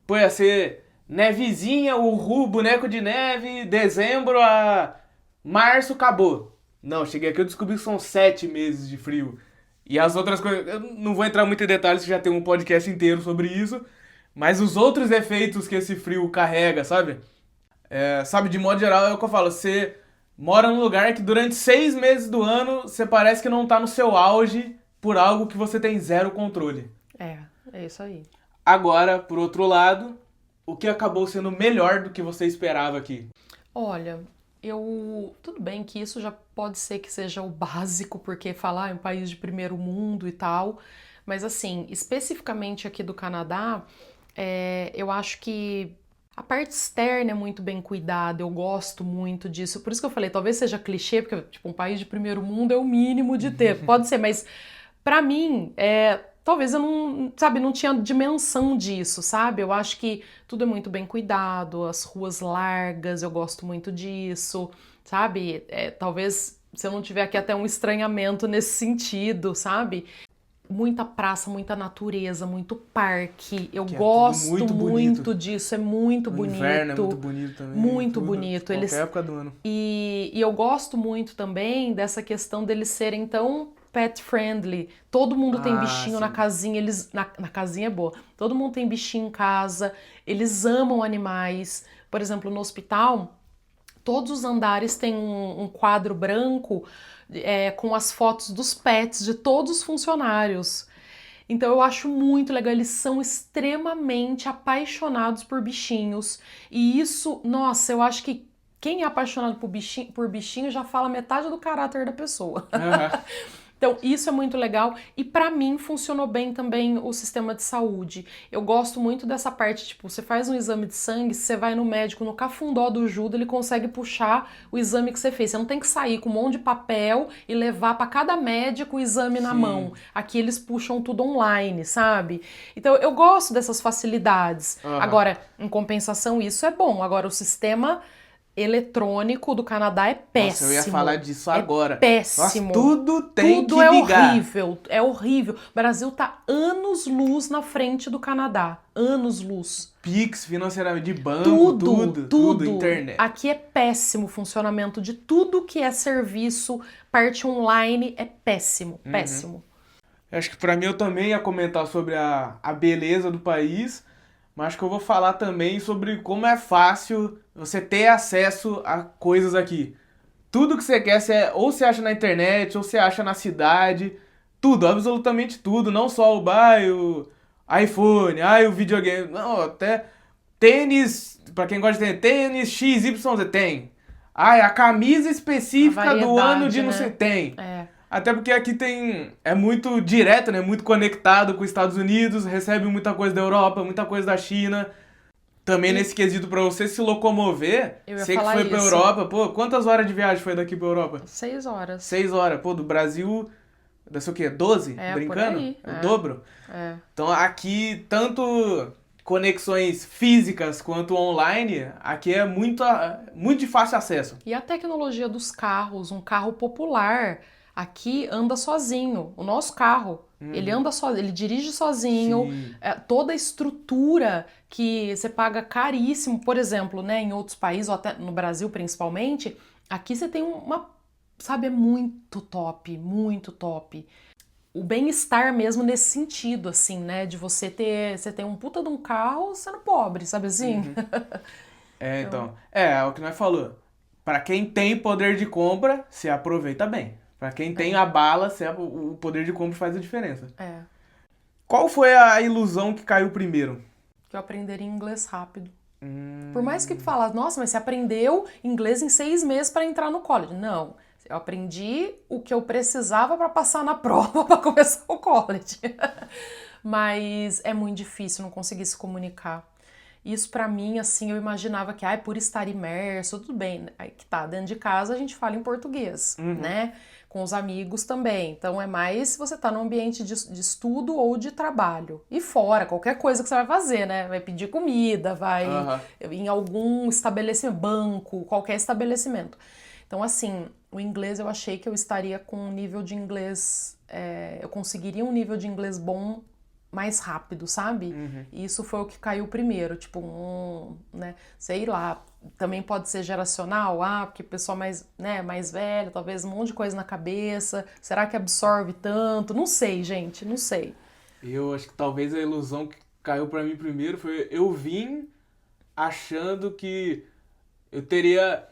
pô, ia ser nevezinha, boneco de neve, dezembro a março, acabou. Não, cheguei aqui eu descobri que são 7 meses de frio. E as outras coisas, eu não vou entrar muito em detalhes, já tem um podcast inteiro sobre isso. Mas os outros efeitos que esse frio carrega, sabe? Sabe, de modo geral, é o que eu falo. Você mora num lugar que durante 6 meses do ano você parece que não tá no seu auge por algo que você tem zero controle. É isso aí. Agora, por outro lado, o que acabou sendo melhor do que você esperava aqui? Olha, tudo bem que isso já pode ser que seja o básico, porque falar em um país de primeiro mundo e tal, mas assim, especificamente aqui do Canadá, eu acho que a parte externa é muito bem cuidada, eu gosto muito disso. Por isso que eu falei, talvez seja clichê, porque tipo, um país de primeiro mundo é o mínimo de ter. Pode ser, mas pra mim, talvez eu não tinha dimensão disso, sabe? Eu acho que tudo é muito bem cuidado, as ruas largas, eu gosto muito disso, sabe? Talvez se eu não tiver aqui até um estranhamento nesse sentido, sabe? Muita praça, muita natureza, muito parque. Eu Que é tudo gosto muito muito bonito. disso, é muito O bonito. inverno é muito bonito também. Muito tudo, bonito. Qualquer época do ano. E eu gosto muito também dessa questão deles serem tão pet friendly. Todo mundo tem bichinho na sim. casinha, na casinha é boa. Todo mundo tem bichinho em casa, eles amam animais. Por exemplo, no hospital, todos os andares têm um quadro branco com as fotos dos pets de todos os funcionários. Então eu acho muito legal, eles são extremamente apaixonados por bichinhos. E isso, nossa, eu acho que quem é apaixonado por bichinho já fala metade do caráter da pessoa. Então, isso é muito legal e pra mim funcionou bem também o sistema de saúde. Eu gosto muito dessa parte, tipo, você faz um exame de sangue, você vai no médico, no cafundó do Judo, ele consegue puxar o exame que você fez. Você não tem que sair com um monte de papel e levar pra cada médico o exame na mão. Aqui eles puxam tudo online, sabe? Então, eu gosto dessas facilidades. Agora, em compensação, isso é bom. Agora, o sistema eletrônico do Canadá é péssimo. Nossa, eu ia falar disso agora. Péssimo. Nossa, tudo tem tudo que ligar. horrível, é horrível. O Brasil tá anos-luz na frente do Canadá. Anos-luz. Pix, financeiramente, de banco, tudo, internet. Aqui é péssimo o funcionamento de tudo que é serviço, parte online, é péssimo, péssimo. Acho que pra mim eu também ia comentar sobre a beleza do país, mas acho que eu vou falar também sobre como é fácil você ter acesso a coisas aqui. Tudo que você quer, ou você acha na internet, ou você acha na cidade. Tudo, absolutamente tudo. Não só o iPhone, o videogame. Não, até tênis, pra quem gosta de tênis, XYZ tem. A camisa específica do ano de não sei, tem. Até porque aqui é muito direto, né? Muito conectado com os Estados Unidos, recebe muita coisa da Europa, muita coisa da China. Também nesse quesito pra você se locomover, você que foi pra Europa, pô, quantas horas de viagem foi daqui pra Europa? 6 horas. 6 horas. Pô, do Brasil deve ser o quê? 12? É, por Brincando? aí, O dobro? É. Então aqui, tanto conexões físicas quanto online, aqui é muito de fácil acesso. E a tecnologia dos carros, um carro popular, aqui anda sozinho. O nosso carro, ele anda sozinho, ele dirige sozinho. Sim. Toda a estrutura que você paga caríssimo, por exemplo, né, em outros países, ou até no Brasil principalmente, aqui você tem uma, sabe, é muito top, muito top. O bem-estar mesmo nesse sentido, assim, né, de você ter um puta de um carro sendo pobre, sabe assim? Então, é o que nós falou. Pra quem tem poder de compra, se aproveita bem. Pra quem tem a bala, o poder de compra faz a diferença. É, Qual foi a ilusão que caiu primeiro? que eu aprenderia inglês rápido. Por mais que fala, nossa, mas você aprendeu inglês em 6 meses para entrar no college. Não, eu aprendi o que eu precisava para passar na prova para começar o college. Mas é muito difícil não conseguir se comunicar. Isso pra mim, assim, eu imaginava que, por estar imerso, tudo bem, aí que tá, dentro de casa a gente fala em português, né? Com os amigos também. Então é mais se você tá num ambiente de estudo ou de trabalho. E fora, qualquer coisa que você vai fazer, né? Vai pedir comida, vai em algum estabelecimento, banco, qualquer estabelecimento. Então, assim, o inglês eu achei que eu estaria com um nível de inglês, eu conseguiria um nível de inglês bom mais rápido, sabe? E isso foi o que caiu primeiro, tipo, né, sei lá, também pode ser geracional, porque o pessoal mais, né, mais velho, talvez um monte de coisa na cabeça, será que absorve tanto? Não sei, gente, não sei. Eu acho que talvez a ilusão que caiu pra mim primeiro foi eu vim achando que eu teria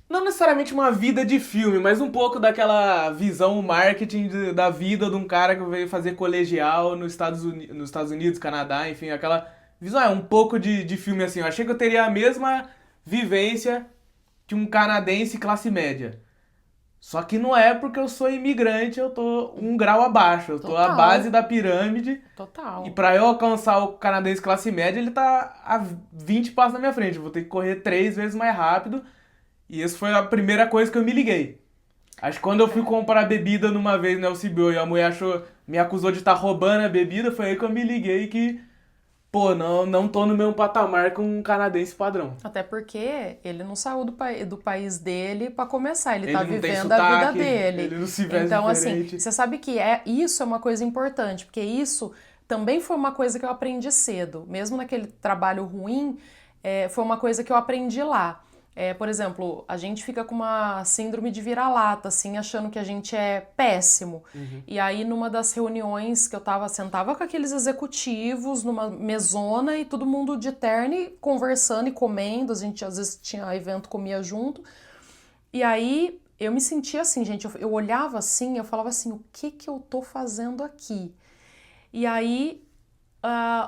não necessariamente uma vida de filme, mas um pouco daquela visão marketing da vida de um cara que veio fazer colegial nos Estados Unidos, Canadá, enfim, aquela visão, um pouco de filme assim. Eu achei que eu teria a mesma vivência de um canadense classe média. Só que não é porque eu sou imigrante, eu tô um grau abaixo, eu tô à Total. base da pirâmide. Total. E pra eu alcançar o canadense classe média, ele tá a 20 passos na minha frente. Eu vou ter que correr 3 vezes mais rápido. E isso foi a primeira coisa que eu me liguei. Acho que quando eu fui comprar bebida numa vez na LCBO e a mulher me acusou de estar roubando a bebida, foi aí que eu me liguei que, pô, não tô no mesmo patamar com um canadense padrão. Até porque ele não saiu do país dele pra começar, ele tá Ele não tem vivendo a sotaque, vida dele. ele não se veste Então, assim, diferente. você sabe que isso é uma coisa importante, porque isso também foi uma coisa que eu aprendi cedo. Mesmo naquele trabalho ruim, foi uma coisa que eu aprendi lá. Por exemplo, a gente fica com uma síndrome de vira-lata, assim, achando que a gente é péssimo. E aí, numa das reuniões que eu sentava com aqueles executivos numa mesona e todo mundo de terno e conversando e comendo, a gente às vezes tinha evento, comia junto. E aí, eu me sentia assim, gente, eu olhava assim, eu falava assim, o que eu tô fazendo aqui? E aí,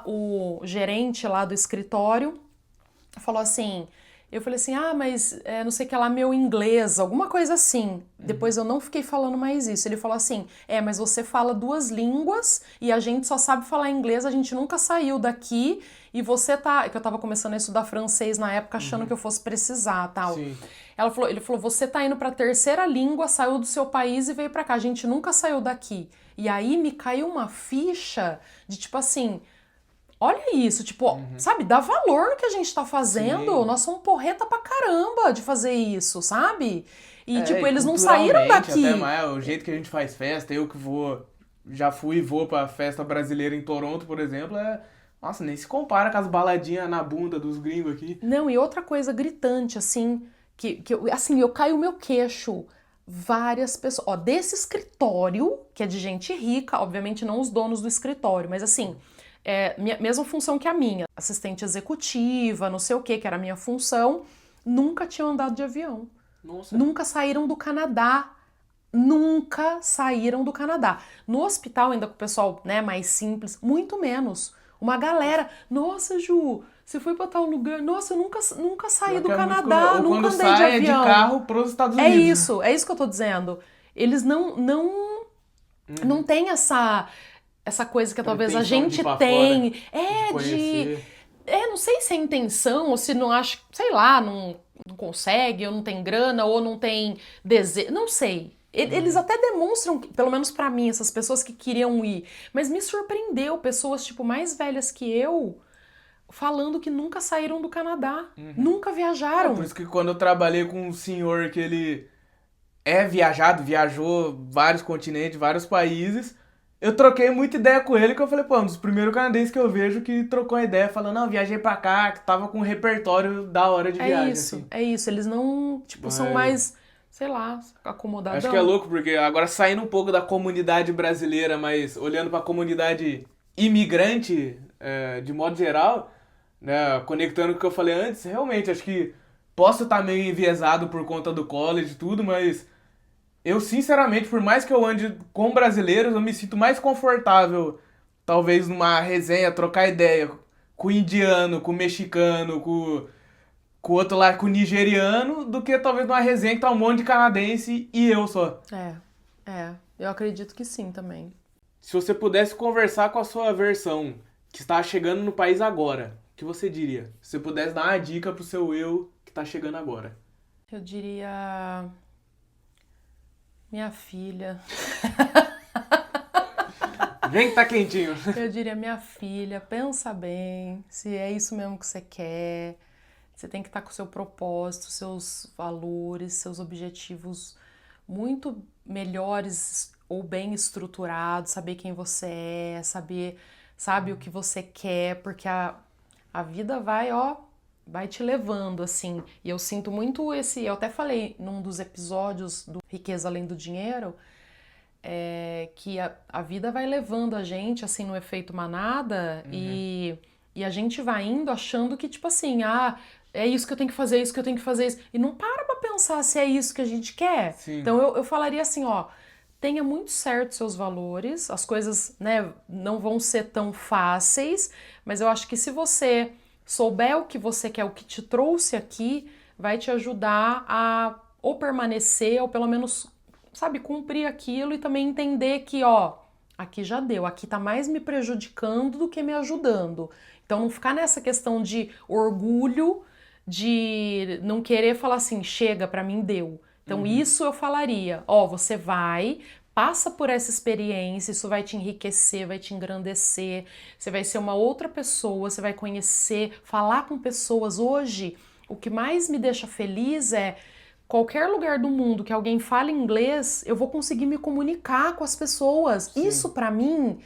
o gerente lá do escritório falou assim... Eu falei assim, mas não sei o que lá, meu inglês, alguma coisa assim. Depois eu não fiquei falando mais isso. Ele falou assim, mas você fala 2 línguas e a gente só sabe falar inglês, a gente nunca saiu daqui e você tá... Que eu tava começando a estudar francês na época, achando que eu fosse precisar, tal. Sim. Ele falou, você tá indo pra 3ª língua, saiu do seu país e veio pra cá. A gente nunca saiu daqui. E aí me caiu uma ficha de tipo assim... Olha isso, tipo, sabe, dá valor no que a gente tá fazendo. Sim. Nós somos porreta pra caramba de fazer isso, sabe? E, tipo, E eles não saíram daqui. até mais, o jeito que a gente faz festa, eu que já fui e vou pra festa brasileira em Toronto, por exemplo, nossa, nem se compara com as baladinhas na bunda dos gringos aqui. Não, e outra coisa gritante, assim, eu caio o meu queixo. Várias pessoas, desse escritório, que é de gente rica, obviamente não os donos do escritório, mas assim... mesma função que a minha, assistente executiva, não sei o que era a minha função, nunca tinham andado de avião. Nossa. Nunca saíram do Canadá. Nunca saíram do Canadá. No hospital, ainda com o pessoal, né, mais simples, muito menos. Uma galera, nossa, Ju, você foi pra tal lugar? Nossa, eu nunca saí do Canadá, Ou nunca quando andei de sai avião. de carro pros Estados Unidos. É isso que eu tô dizendo. Eles não têm essa coisa que talvez a Pretensão de gente ir pra tem. fora, de conhecer. Não sei se é intenção ou se não acha, sei lá, não consegue, ou não tem grana, ou não tem desejo. Não sei. Eles até demonstram, pelo menos pra mim, essas pessoas que queriam ir, mas me surpreendeu pessoas, tipo, mais velhas que eu, falando que nunca saíram do Canadá, nunca Por viajaram. isso que quando eu trabalhei com um senhor que ele viajou vários continentes, vários países, eu troquei muita ideia com ele, que eu falei, pô, um dos primeiros canadenses que eu vejo que trocou uma ideia, falando, não, viajei pra cá, que tava com um repertório da hora de viagem, assim. É isso, eles não, tipo, são mais, sei lá, Acho que é acomodadão. louco, porque agora saindo um pouco da comunidade brasileira, mas olhando pra comunidade imigrante, de modo geral, né, conectando com o que eu falei antes, realmente, acho que posso estar meio enviesado por conta do college e tudo, mas eu, sinceramente, por mais que eu ande com brasileiros, eu me sinto mais confortável, talvez numa resenha, trocar ideia com o indiano, com o mexicano, com o outro lá, com o nigeriano, do que talvez numa resenha que tá um monte de canadense e eu só. Eu acredito que sim também. Se você pudesse conversar com a sua versão, que está chegando no país agora, o que você diria? Se você pudesse dar uma dica pro seu eu que tá chegando agora. Eu diria, minha filha. Vem que tá quentinho. Eu diria, minha filha, pensa bem, se é isso mesmo que você quer. Você tem que estar com o seu propósito, seus valores, seus objetivos muito melhores ou bem estruturados, saber quem você é, sabe o que você quer, porque a vida vai, ó, vai te levando, assim. E eu sinto muito eu até falei num dos episódios do Riqueza Além do Dinheiro, que a vida vai levando a gente, assim, no efeito manada e a gente vai indo achando que, tipo assim, é isso que eu tenho que fazer, é isso que eu tenho que fazer, isso. E não para pra pensar se é isso que a gente quer. Sim. Então eu falaria assim, ó, tenha muito certo seus valores, as coisas, né, não vão ser tão fáceis, mas eu acho que se você souber o que você quer, o que te trouxe aqui, vai te ajudar a ou permanecer, ou pelo menos, sabe, cumprir aquilo e também entender que, ó, aqui já deu, aqui tá mais me prejudicando do que me ajudando. Então não ficar nessa questão de orgulho, de não querer falar assim, chega, pra mim deu. Então isso eu falaria, ó, você vai, passa por essa experiência, isso vai te enriquecer, vai te engrandecer, você vai ser uma outra pessoa, você vai conhecer, falar com pessoas. Hoje, o que mais me deixa feliz é qualquer lugar do mundo que alguém fale inglês, eu vou conseguir me comunicar com as pessoas. Sim. Isso pra mim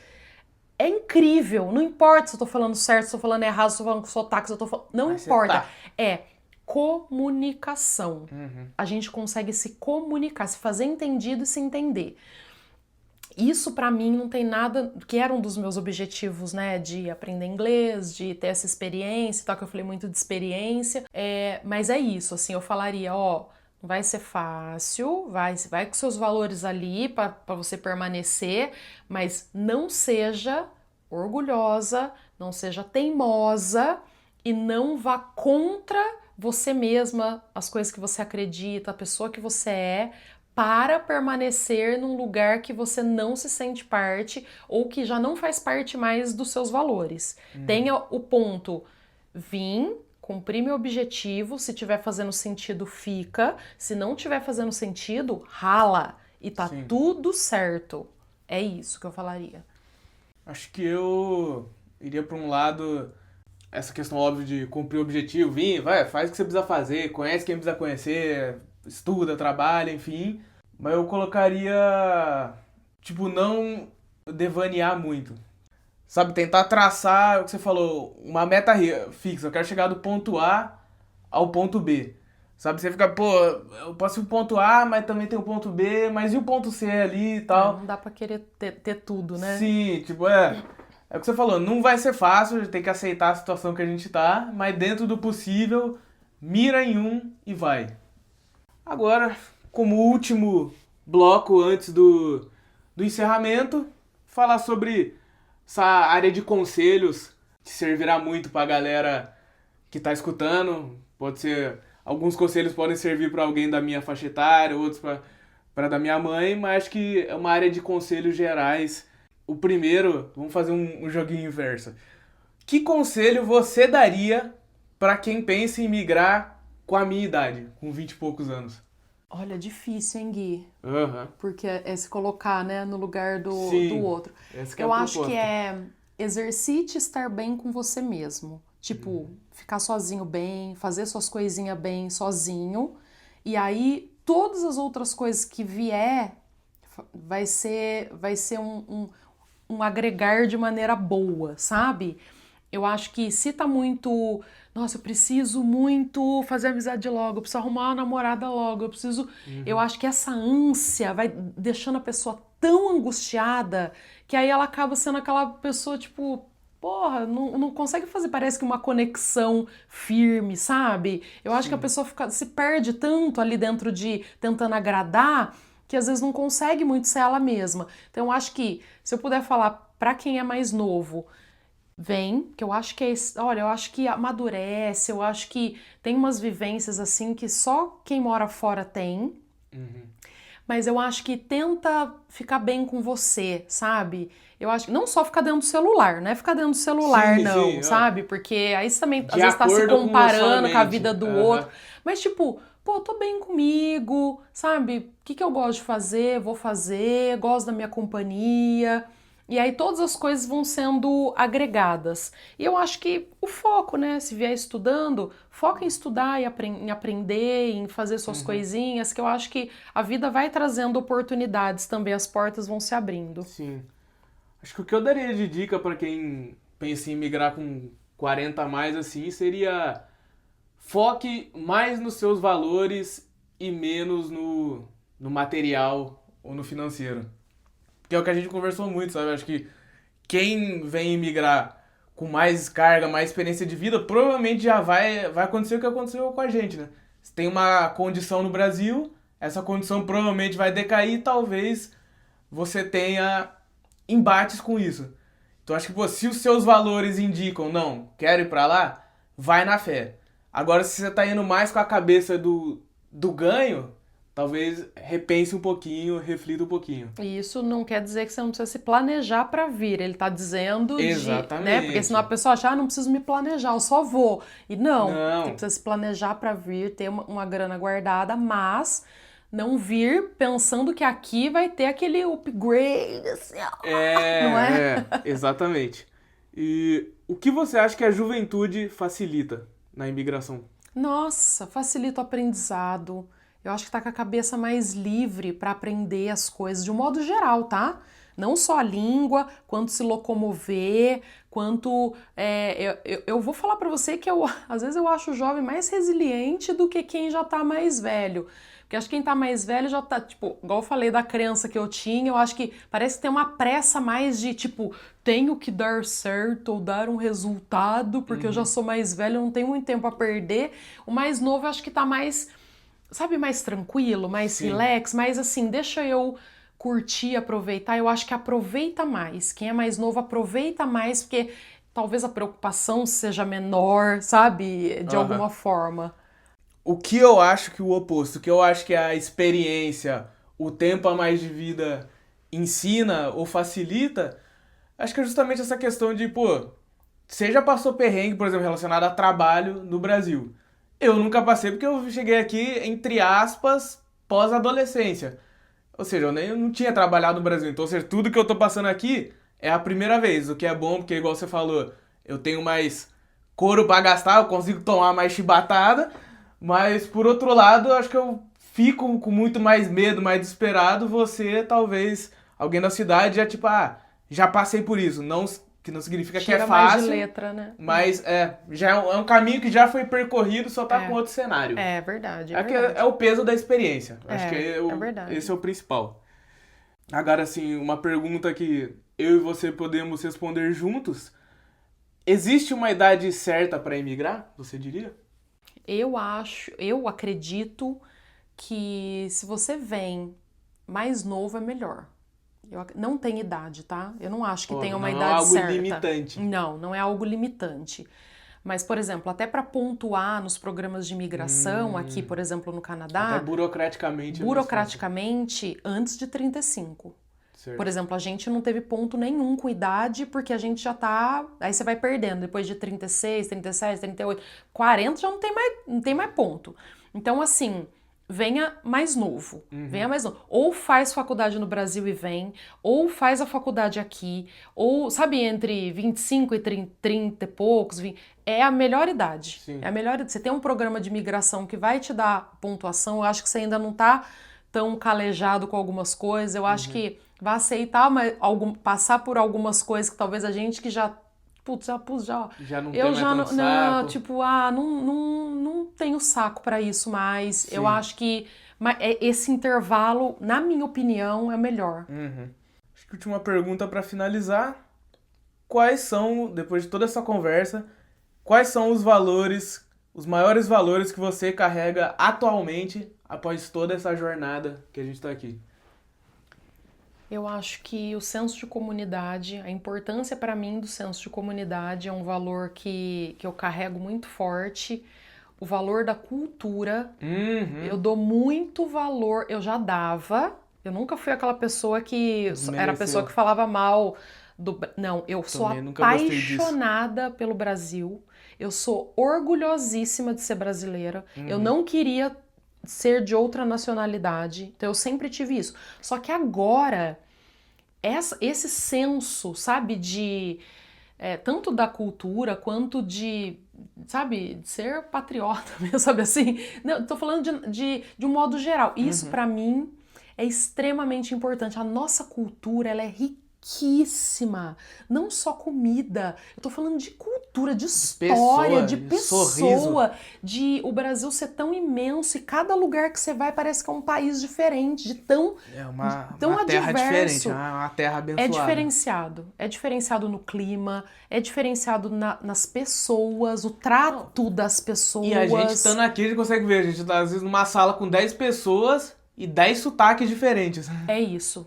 é incrível. Não importa se eu tô falando certo, se eu tô falando errado, se eu tô falando com sotaque, se eu tô falando. Não Mas você importa. tá. É comunicação. A gente consegue se comunicar, se fazer entendido e se entender. Isso pra mim não tem nada, que era um dos meus objetivos, né, de aprender inglês, de ter essa experiência e tal, que eu falei muito de experiência, mas é isso, assim, eu falaria, ó, não vai ser fácil, vai com seus valores ali pra você permanecer, mas não seja orgulhosa, não seja teimosa e não vá contra você mesma, as coisas que você acredita, a pessoa que você é, para permanecer num lugar que você não se sente parte ou que já não faz parte mais dos seus valores. Tenha o ponto, vim, cumprir meu objetivo, se tiver fazendo sentido, fica, se não tiver fazendo sentido, rala e tá Sim. tudo certo. É isso que eu falaria. Acho que eu iria pra um lado, essa questão óbvia de cumprir o objetivo, vir, vai, faz o que você precisa fazer, conhece quem precisa conhecer, estuda, trabalha, enfim. Mas eu colocaria, tipo, não devanear muito. Sabe, tentar traçar, o que você falou, uma meta fixa. Eu quero chegar do ponto A ao ponto B. Sabe, você fica, pô, eu posso ir pro ponto A, mas também tem o ponto B, mas e o ponto C ali e tal? Não dá pra querer ter tudo, né? Sim, tipo, é o que você falou, não vai ser fácil, a gente tem que aceitar a situação que a gente tá, mas dentro do possível, mira em um e vai. Agora, como último bloco antes do encerramento, falar sobre essa área de conselhos que servirá muito pra galera que tá escutando. Pode ser, alguns conselhos podem servir pra alguém da minha faixa etária, outros pra da minha mãe, mas acho que é uma área de conselhos gerais. O primeiro, vamos fazer um joguinho inverso. Que conselho você daria pra quem pensa em migrar com a minha idade, com 20 e poucos anos? Olha, difícil, hein, Gui? Aham. Porque é se colocar, né, no lugar do Sim, outro. essa que é a Eu acho que proposta. é exercite estar bem com você mesmo. Tipo, ficar sozinho bem, fazer suas coisinhas bem sozinho. E aí, todas as outras coisas que vier vai ser um agregar de maneira boa, sabe? Eu acho que se tá muito, nossa, eu preciso muito fazer amizade logo, eu preciso arrumar uma namorada logo, eu Uhum. acho que essa ânsia vai deixando a pessoa tão angustiada que aí ela acaba sendo aquela pessoa tipo, porra, não consegue fazer, parece que uma conexão firme, sabe? Eu acho que a Sim. pessoa se perde tanto ali dentro de tentando agradar que às vezes não consegue muito ser ela mesma. Então eu acho que se eu puder falar pra quem é mais novo, vem, que eu acho que olha, eu acho que amadurece, eu acho que tem umas vivências assim que só quem mora fora tem, Uhum. mas eu acho que tenta ficar bem com você, sabe? Eu acho que não só ficar dentro do celular, não é ficar dentro do celular, Sim, não, sim, ó. sabe? Porque aí você também De às vezes tá se acordo com a sua comparando com a vida mente. do outro, Aham. mas tipo, pô, tô bem comigo, sabe? O que que eu gosto de fazer? Vou fazer, gosto da minha companhia. E aí todas as coisas vão sendo agregadas. E eu acho que o foco, né? Se vier estudando, foca em estudar e em aprender, em fazer suas Uhum. coisinhas, que eu acho que a vida vai trazendo oportunidades também, as portas vão se abrindo. Sim. Acho que o que eu daria de dica pra quem pensa em migrar com 40 a mais assim seria foque mais nos seus valores e menos no material ou no financeiro. Que é o que a gente conversou muito, sabe? Acho que quem vem migrar com mais carga, mais experiência de vida, provavelmente já vai acontecer o que aconteceu com a gente, né? Se tem uma condição no Brasil, essa condição provavelmente vai decair e talvez você tenha embates com isso. Então acho que pô, se os seus valores indicam, não, quero ir pra lá, vai na fé. Agora, se você tá indo mais com a cabeça do ganho, talvez repense um pouquinho, reflita um pouquinho. E isso não quer dizer que você não precisa se planejar para vir. Ele está dizendo de, né? Porque senão a Exatamente. pessoa acha, ah, não preciso me planejar, eu só vou. E não, você Não, precisa se planejar para vir, ter uma grana guardada, mas não vir pensando que aqui vai ter aquele upgrade, assim, ó, não é? exatamente. E o que você acha que a juventude facilita na imigração? Nossa, facilita o aprendizado. Eu acho que tá com a cabeça mais livre para aprender as coisas de um modo geral, tá? Não só a língua, quanto se locomover, quanto. Eu vou falar para você que eu, às vezes eu acho o jovem mais resiliente do que quem já tá mais velho. Porque acho que quem tá mais velho já tá, tipo, igual eu falei da crença que eu tinha, eu acho que parece que tem uma pressa mais de, tipo, tenho que dar certo ou dar um resultado, porque eu já Uhum. sou mais velho, eu não tenho muito tempo a perder. O mais novo eu acho que tá mais, sabe, mais tranquilo, mais Sim. relax, mais assim, deixa eu curtir, aproveitar. Eu acho que aproveita mais. Quem é mais novo aproveita mais, porque talvez a preocupação seja menor, sabe, de Aham. alguma forma. O que eu acho que o oposto, o que eu acho que a experiência, o tempo a mais de vida ensina ou facilita, acho que é justamente essa questão de, pô, você já passou perrengue, por exemplo, relacionado a trabalho no Brasil. Eu nunca passei porque eu cheguei aqui, entre aspas, pós-adolescência. Ou seja, eu não tinha trabalhado no Brasil. Então, ou seja, tudo que eu tô passando aqui é a primeira vez. O que é bom, porque, igual você falou, eu tenho mais couro pra gastar, eu consigo tomar mais chibatada. Mas, por outro lado, eu acho que eu fico com muito mais medo, mais desesperado. Você, talvez, alguém da cidade já, tipo, ah, já passei por isso. Não, que não significa que é Tira mais de fácil, letra, né? mas já é um caminho que já foi percorrido, só tá com É, outro cenário. é verdade, é É, que é verdade. o peso da experiência. Acho que É esse verdade. é o principal. Agora, assim, uma pergunta que eu e você podemos responder juntos. Existe uma idade certa para emigrar, você diria? Eu acredito que se você vem mais novo é melhor. Não tem idade, tá? Eu não acho que Ó, tenha uma não é idade algo certa. limitante. Não, não é algo limitante. Mas, por exemplo, até para pontuar nos programas de imigração, aqui, Hum, por exemplo, no até Canadá, burocraticamente é mais fácil. burocraticamente, antes de 35. Por Certo. exemplo, a gente não teve ponto nenhum com idade, porque a gente já tá. Aí você vai perdendo. Depois de 36, 37, 38, 40 já não tem mais ponto. Então, assim, venha mais novo. Venha mais novo. Ou faz faculdade no Brasil e vem, ou faz a faculdade aqui, ou, sabe, entre 25 e 30 e poucos, é a melhor idade. Sim. É a melhor idade. Você tem um programa de imigração que vai te dar pontuação, eu acho que você ainda não tá tão calejado com algumas coisas, eu acho que vai aceitar passar por algumas coisas que talvez a gente que já putz, já. Já não Eu tem já mais tanto não, saco. tipo, não tenho saco pra isso mais. Sim. Eu acho que esse intervalo, na minha opinião, é melhor. Acho que última pergunta pra finalizar. Quais são, depois de toda essa conversa, quais são os valores, os maiores valores que você carrega atualmente após toda essa jornada que a gente tá aqui? Eu acho que o senso de comunidade, a importância para mim do senso de comunidade é um valor que eu carrego muito forte. O valor da cultura, eu dou muito valor, eu já dava, eu nunca fui aquela pessoa que era a pessoa que falava mal do... Não, eu sou Também nunca gostei disso. apaixonada pelo Brasil, eu sou orgulhosíssima de ser brasileira, eu não queria ser de outra nacionalidade, então eu sempre tive isso. Só que agora, esse senso, sabe, de tanto da cultura quanto de, sabe, de ser patriota mesmo, sabe assim? Não, tô falando de um modo geral. Isso pra mim é extremamente importante. A nossa cultura, ela é riquíssima. Não só comida. Eu tô falando de cultura, de história, de pessoa, de o Brasil ser tão imenso e cada lugar que você vai parece que é um país diferente, de tão uma terra diferente, uma terra abençoada. É diferenciado no clima, é diferenciado nas pessoas, o trato das pessoas. E a gente estando aqui, a gente consegue ver, a gente tá às vezes numa sala com 10 pessoas e 10 sotaques diferentes. É isso.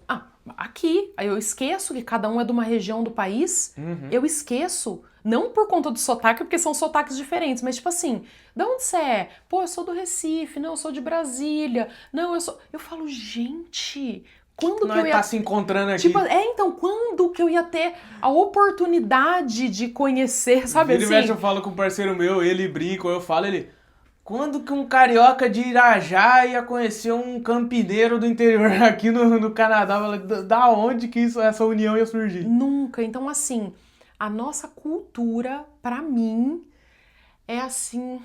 Aqui, eu esqueço que cada um é de uma região do país, eu esqueço, não por conta do sotaque, porque são sotaques diferentes, mas tipo assim, de onde você é? Pô, eu sou do Recife, não, eu sou de Brasília, não, eu falo, gente, quando que eu ia... tá se encontrando aqui. Tipo, então, quando que eu ia ter a oportunidade de conhecer, sabe assim? Vira e mexe, eu falo com um parceiro meu, ele brinca, eu falo, ele... Quando que um carioca de Irajá ia conhecer um campineiro do interior aqui no Canadá? Da onde que essa união ia surgir? Nunca. Então, assim, a nossa cultura, pra mim, é assim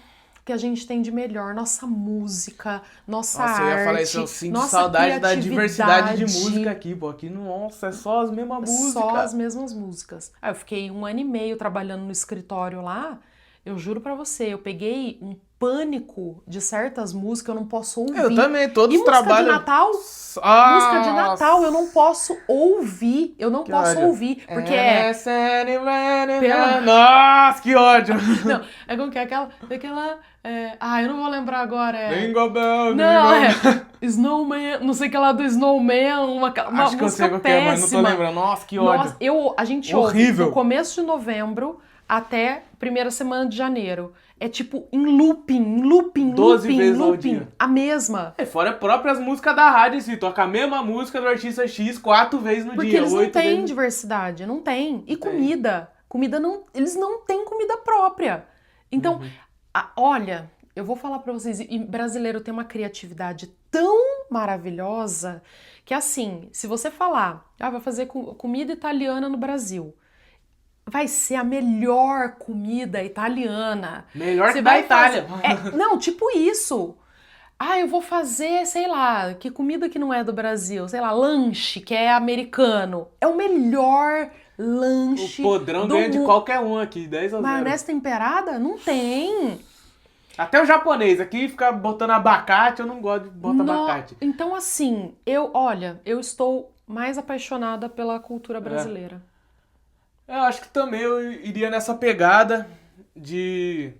que a gente tem de melhor. Nossa música, nossa arte. Eu ia falar isso, eu sinto nossa saudade da diversidade de música aqui, pô. Aqui, nossa, é só as mesmas músicas. Só as mesmas músicas. Eu fiquei 1 ano e meio trabalhando no escritório lá. Eu juro pra você, eu peguei um pânico de certas músicas, eu não posso ouvir. Eu também, todos os trabalham... música de Natal? Música de Natal, eu não posso ouvir. Eu não posso ouvir, porque Nossa, que ódio! Não, é como que é aquela... eu não vou lembrar agora. Jingle Bell, não, Snowman, não sei o que lá do Snowman, uma Acho que música eu sei qual que péssima. é, mas não tô lembrando. Nossa, que ódio. Nossa, a gente horrível. ouve do começo de novembro até primeira semana de janeiro. É tipo em looping, 12 vezes ao dia. A mesma. Fora próprias músicas da rádio, assim, toca a mesma música do artista X 4 vezes no Porque dia. Porque eles não têm vezes... diversidade, não tem. E comida. Comida não... Eles não têm comida própria. Então, olha, eu vou falar pra vocês, e brasileiro tem uma criatividade tão maravilhosa que assim, se você falar, vai fazer comida italiana no Brasil, vai ser a melhor comida italiana. Melhor que da Itália. Não, tipo isso. Eu vou fazer, sei lá, que comida que não é do Brasil, sei lá, lanche, que é americano. É o melhor lanche. O podrão ganha de qualquer um aqui, 10 a 0. Maionese temperada? Não tem. Até o japonês aqui fica botando abacate, eu não gosto de botar abacate. Então assim, eu estou mais apaixonada pela cultura brasileira. Eu acho que também eu iria nessa pegada de,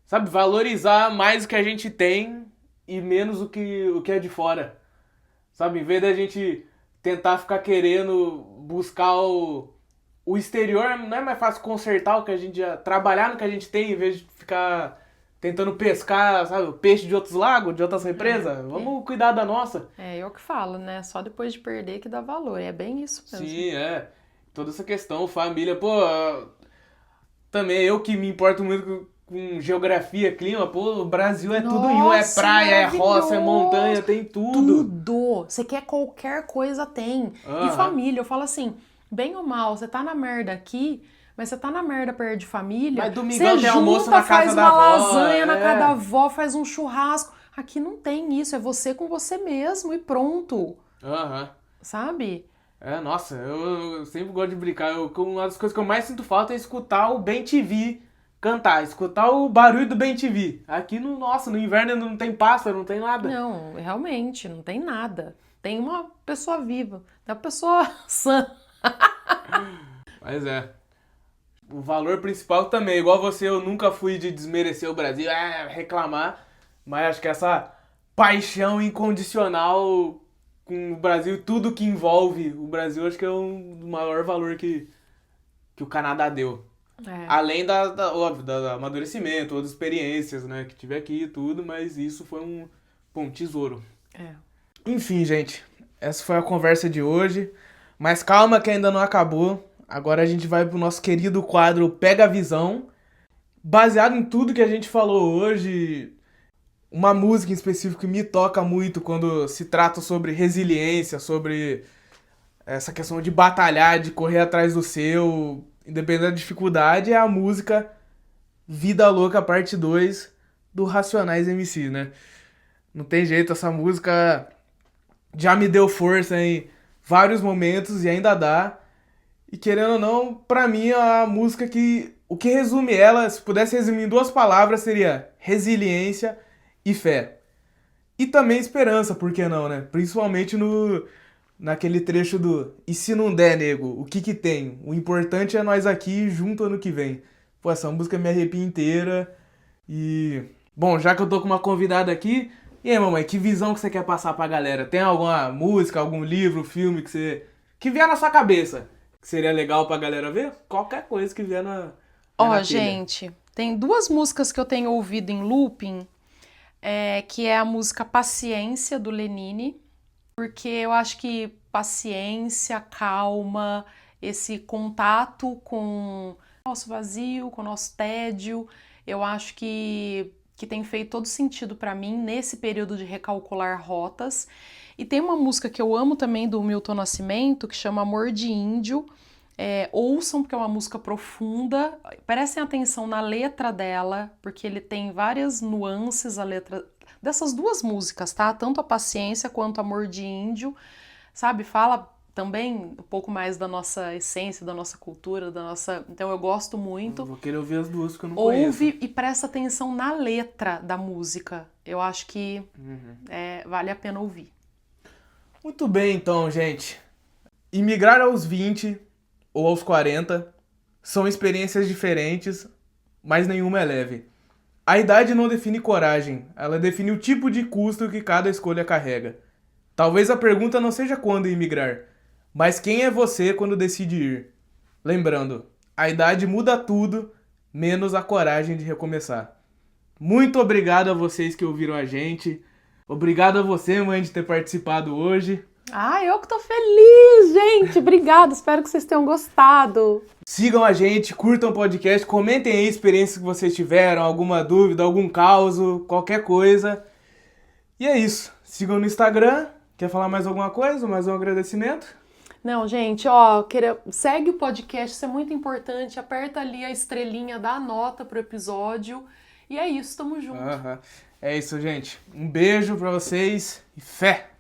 sabe, valorizar mais o que a gente tem e menos o que é de fora. Sabe, em vez da gente tentar ficar querendo buscar o exterior, não é mais fácil consertar o que a gente já... Trabalhar no que a gente tem, em vez de ficar tentando pescar, sabe, o peixe de outros lagos, de outras represas. Vamos cuidar da nossa. Eu que falo, né? Só depois de perder que dá valor. É bem isso mesmo. Sim, toda essa questão, família, pô... Também eu que me importo muito com geografia, clima, pô, o Brasil é tudo em um, Nossa, praia, é roça, é maravilhoso. montanha, tem tudo. Tudo. Você quer qualquer coisa, tem. E Aham. família, eu falo assim, bem ou mal, você tá na merda aqui, mas você tá na merda perto de família, Mas domingão você tem almoço junta, na casa faz da uma avó, lasanha na casa da é. avó, faz um churrasco. Aqui não tem isso, é você com você mesmo e pronto, Aham. sabe? Nossa, eu sempre gosto de brincar. Uma das coisas que eu mais sinto falta é escutar o Bem TV cantar, escutar o barulho do Bem TV. Aqui no inverno não tem pássaro, não tem nada. Não, realmente, não tem nada. Tem uma pessoa viva, tem uma pessoa sã. Mas o valor principal também, igual você, eu nunca fui de desmerecer o Brasil, reclamar, mas acho que essa paixão incondicional com o Brasil e tudo que envolve o Brasil, acho que é o maior valor que o Canadá deu. É, Além óbvio, do amadurecimento, outras experiências, né, que tive aqui e tudo, mas isso foi um tesouro. é. Enfim, gente, essa foi a conversa de hoje. Mas calma que ainda não acabou. Agora a gente vai pro nosso querido quadro Pega a Visão. Baseado em tudo que a gente falou hoje, uma música em específico que me toca muito quando se trata sobre resiliência, sobre essa questão de batalhar, de correr atrás do seu, independente da dificuldade, é a música Vida Louca Parte 2 do Racionais MC, né? Não tem jeito, essa música já me deu força em vários momentos e ainda dá. E querendo ou não, pra mim é a música que... O que resume ela, se pudesse resumir em duas palavras, seria resiliência e fé. E também esperança, por que não, né? Principalmente naquele trecho do "E se não der, nego, o que que tem? O importante é nós aqui junto ano que vem." Pô, essa música me arrepia inteira. E... Bom, já que eu tô com uma convidada aqui... E aí, mamãe, que visão que você quer passar pra galera? Tem alguma música, algum livro, filme que vier na sua cabeça? Que seria legal pra galera ver? Qualquer coisa que vier na Ó, telha. gente, tem duas músicas que eu tenho ouvido em looping, que é a música Paciência, do Lenine, porque eu acho que paciência, calma, esse contato com o nosso vazio, com o nosso tédio, eu acho que tem feito todo sentido pra mim nesse período de recalcular rotas. E tem uma música que eu amo também do Milton Nascimento, que chama Amor de Índio. Ouçam, porque é uma música profunda. Prestem atenção na letra dela, porque ele tem várias nuances, a letra dessas duas músicas, tá? Tanto a Paciência quanto Amor de Índio, sabe? Fala também um pouco mais da nossa essência, da nossa cultura, da nossa... Então eu gosto muito. Vou querer ouvir as duas que eu não conheço. Ouve e presta atenção na letra da música. Eu acho que vale a pena ouvir. Muito bem, então, gente. Imigrar aos 20 ou aos 40 são experiências diferentes, mas nenhuma é leve. A idade não define coragem, ela define o tipo de custo que cada escolha carrega. Talvez a pergunta não seja quando imigrar, mas quem é você quando decide ir. Lembrando, a idade muda tudo, menos a coragem de recomeçar. Muito obrigado a vocês que ouviram a gente. Obrigado a você, mãe, de ter participado hoje. Ah, eu que tô feliz, gente! Obrigada, espero que vocês tenham gostado. Sigam a gente, curtam o podcast, comentem aí experiências que vocês tiveram, alguma dúvida, algum caos, qualquer coisa. E é isso. Sigam no Instagram. Quer falar mais alguma coisa? Mais um agradecimento? Não, gente, segue o podcast, isso é muito importante. Aperta ali a estrelinha, dá a nota pro episódio. E é isso, tamo junto. É isso, gente. Um beijo pra vocês e fé!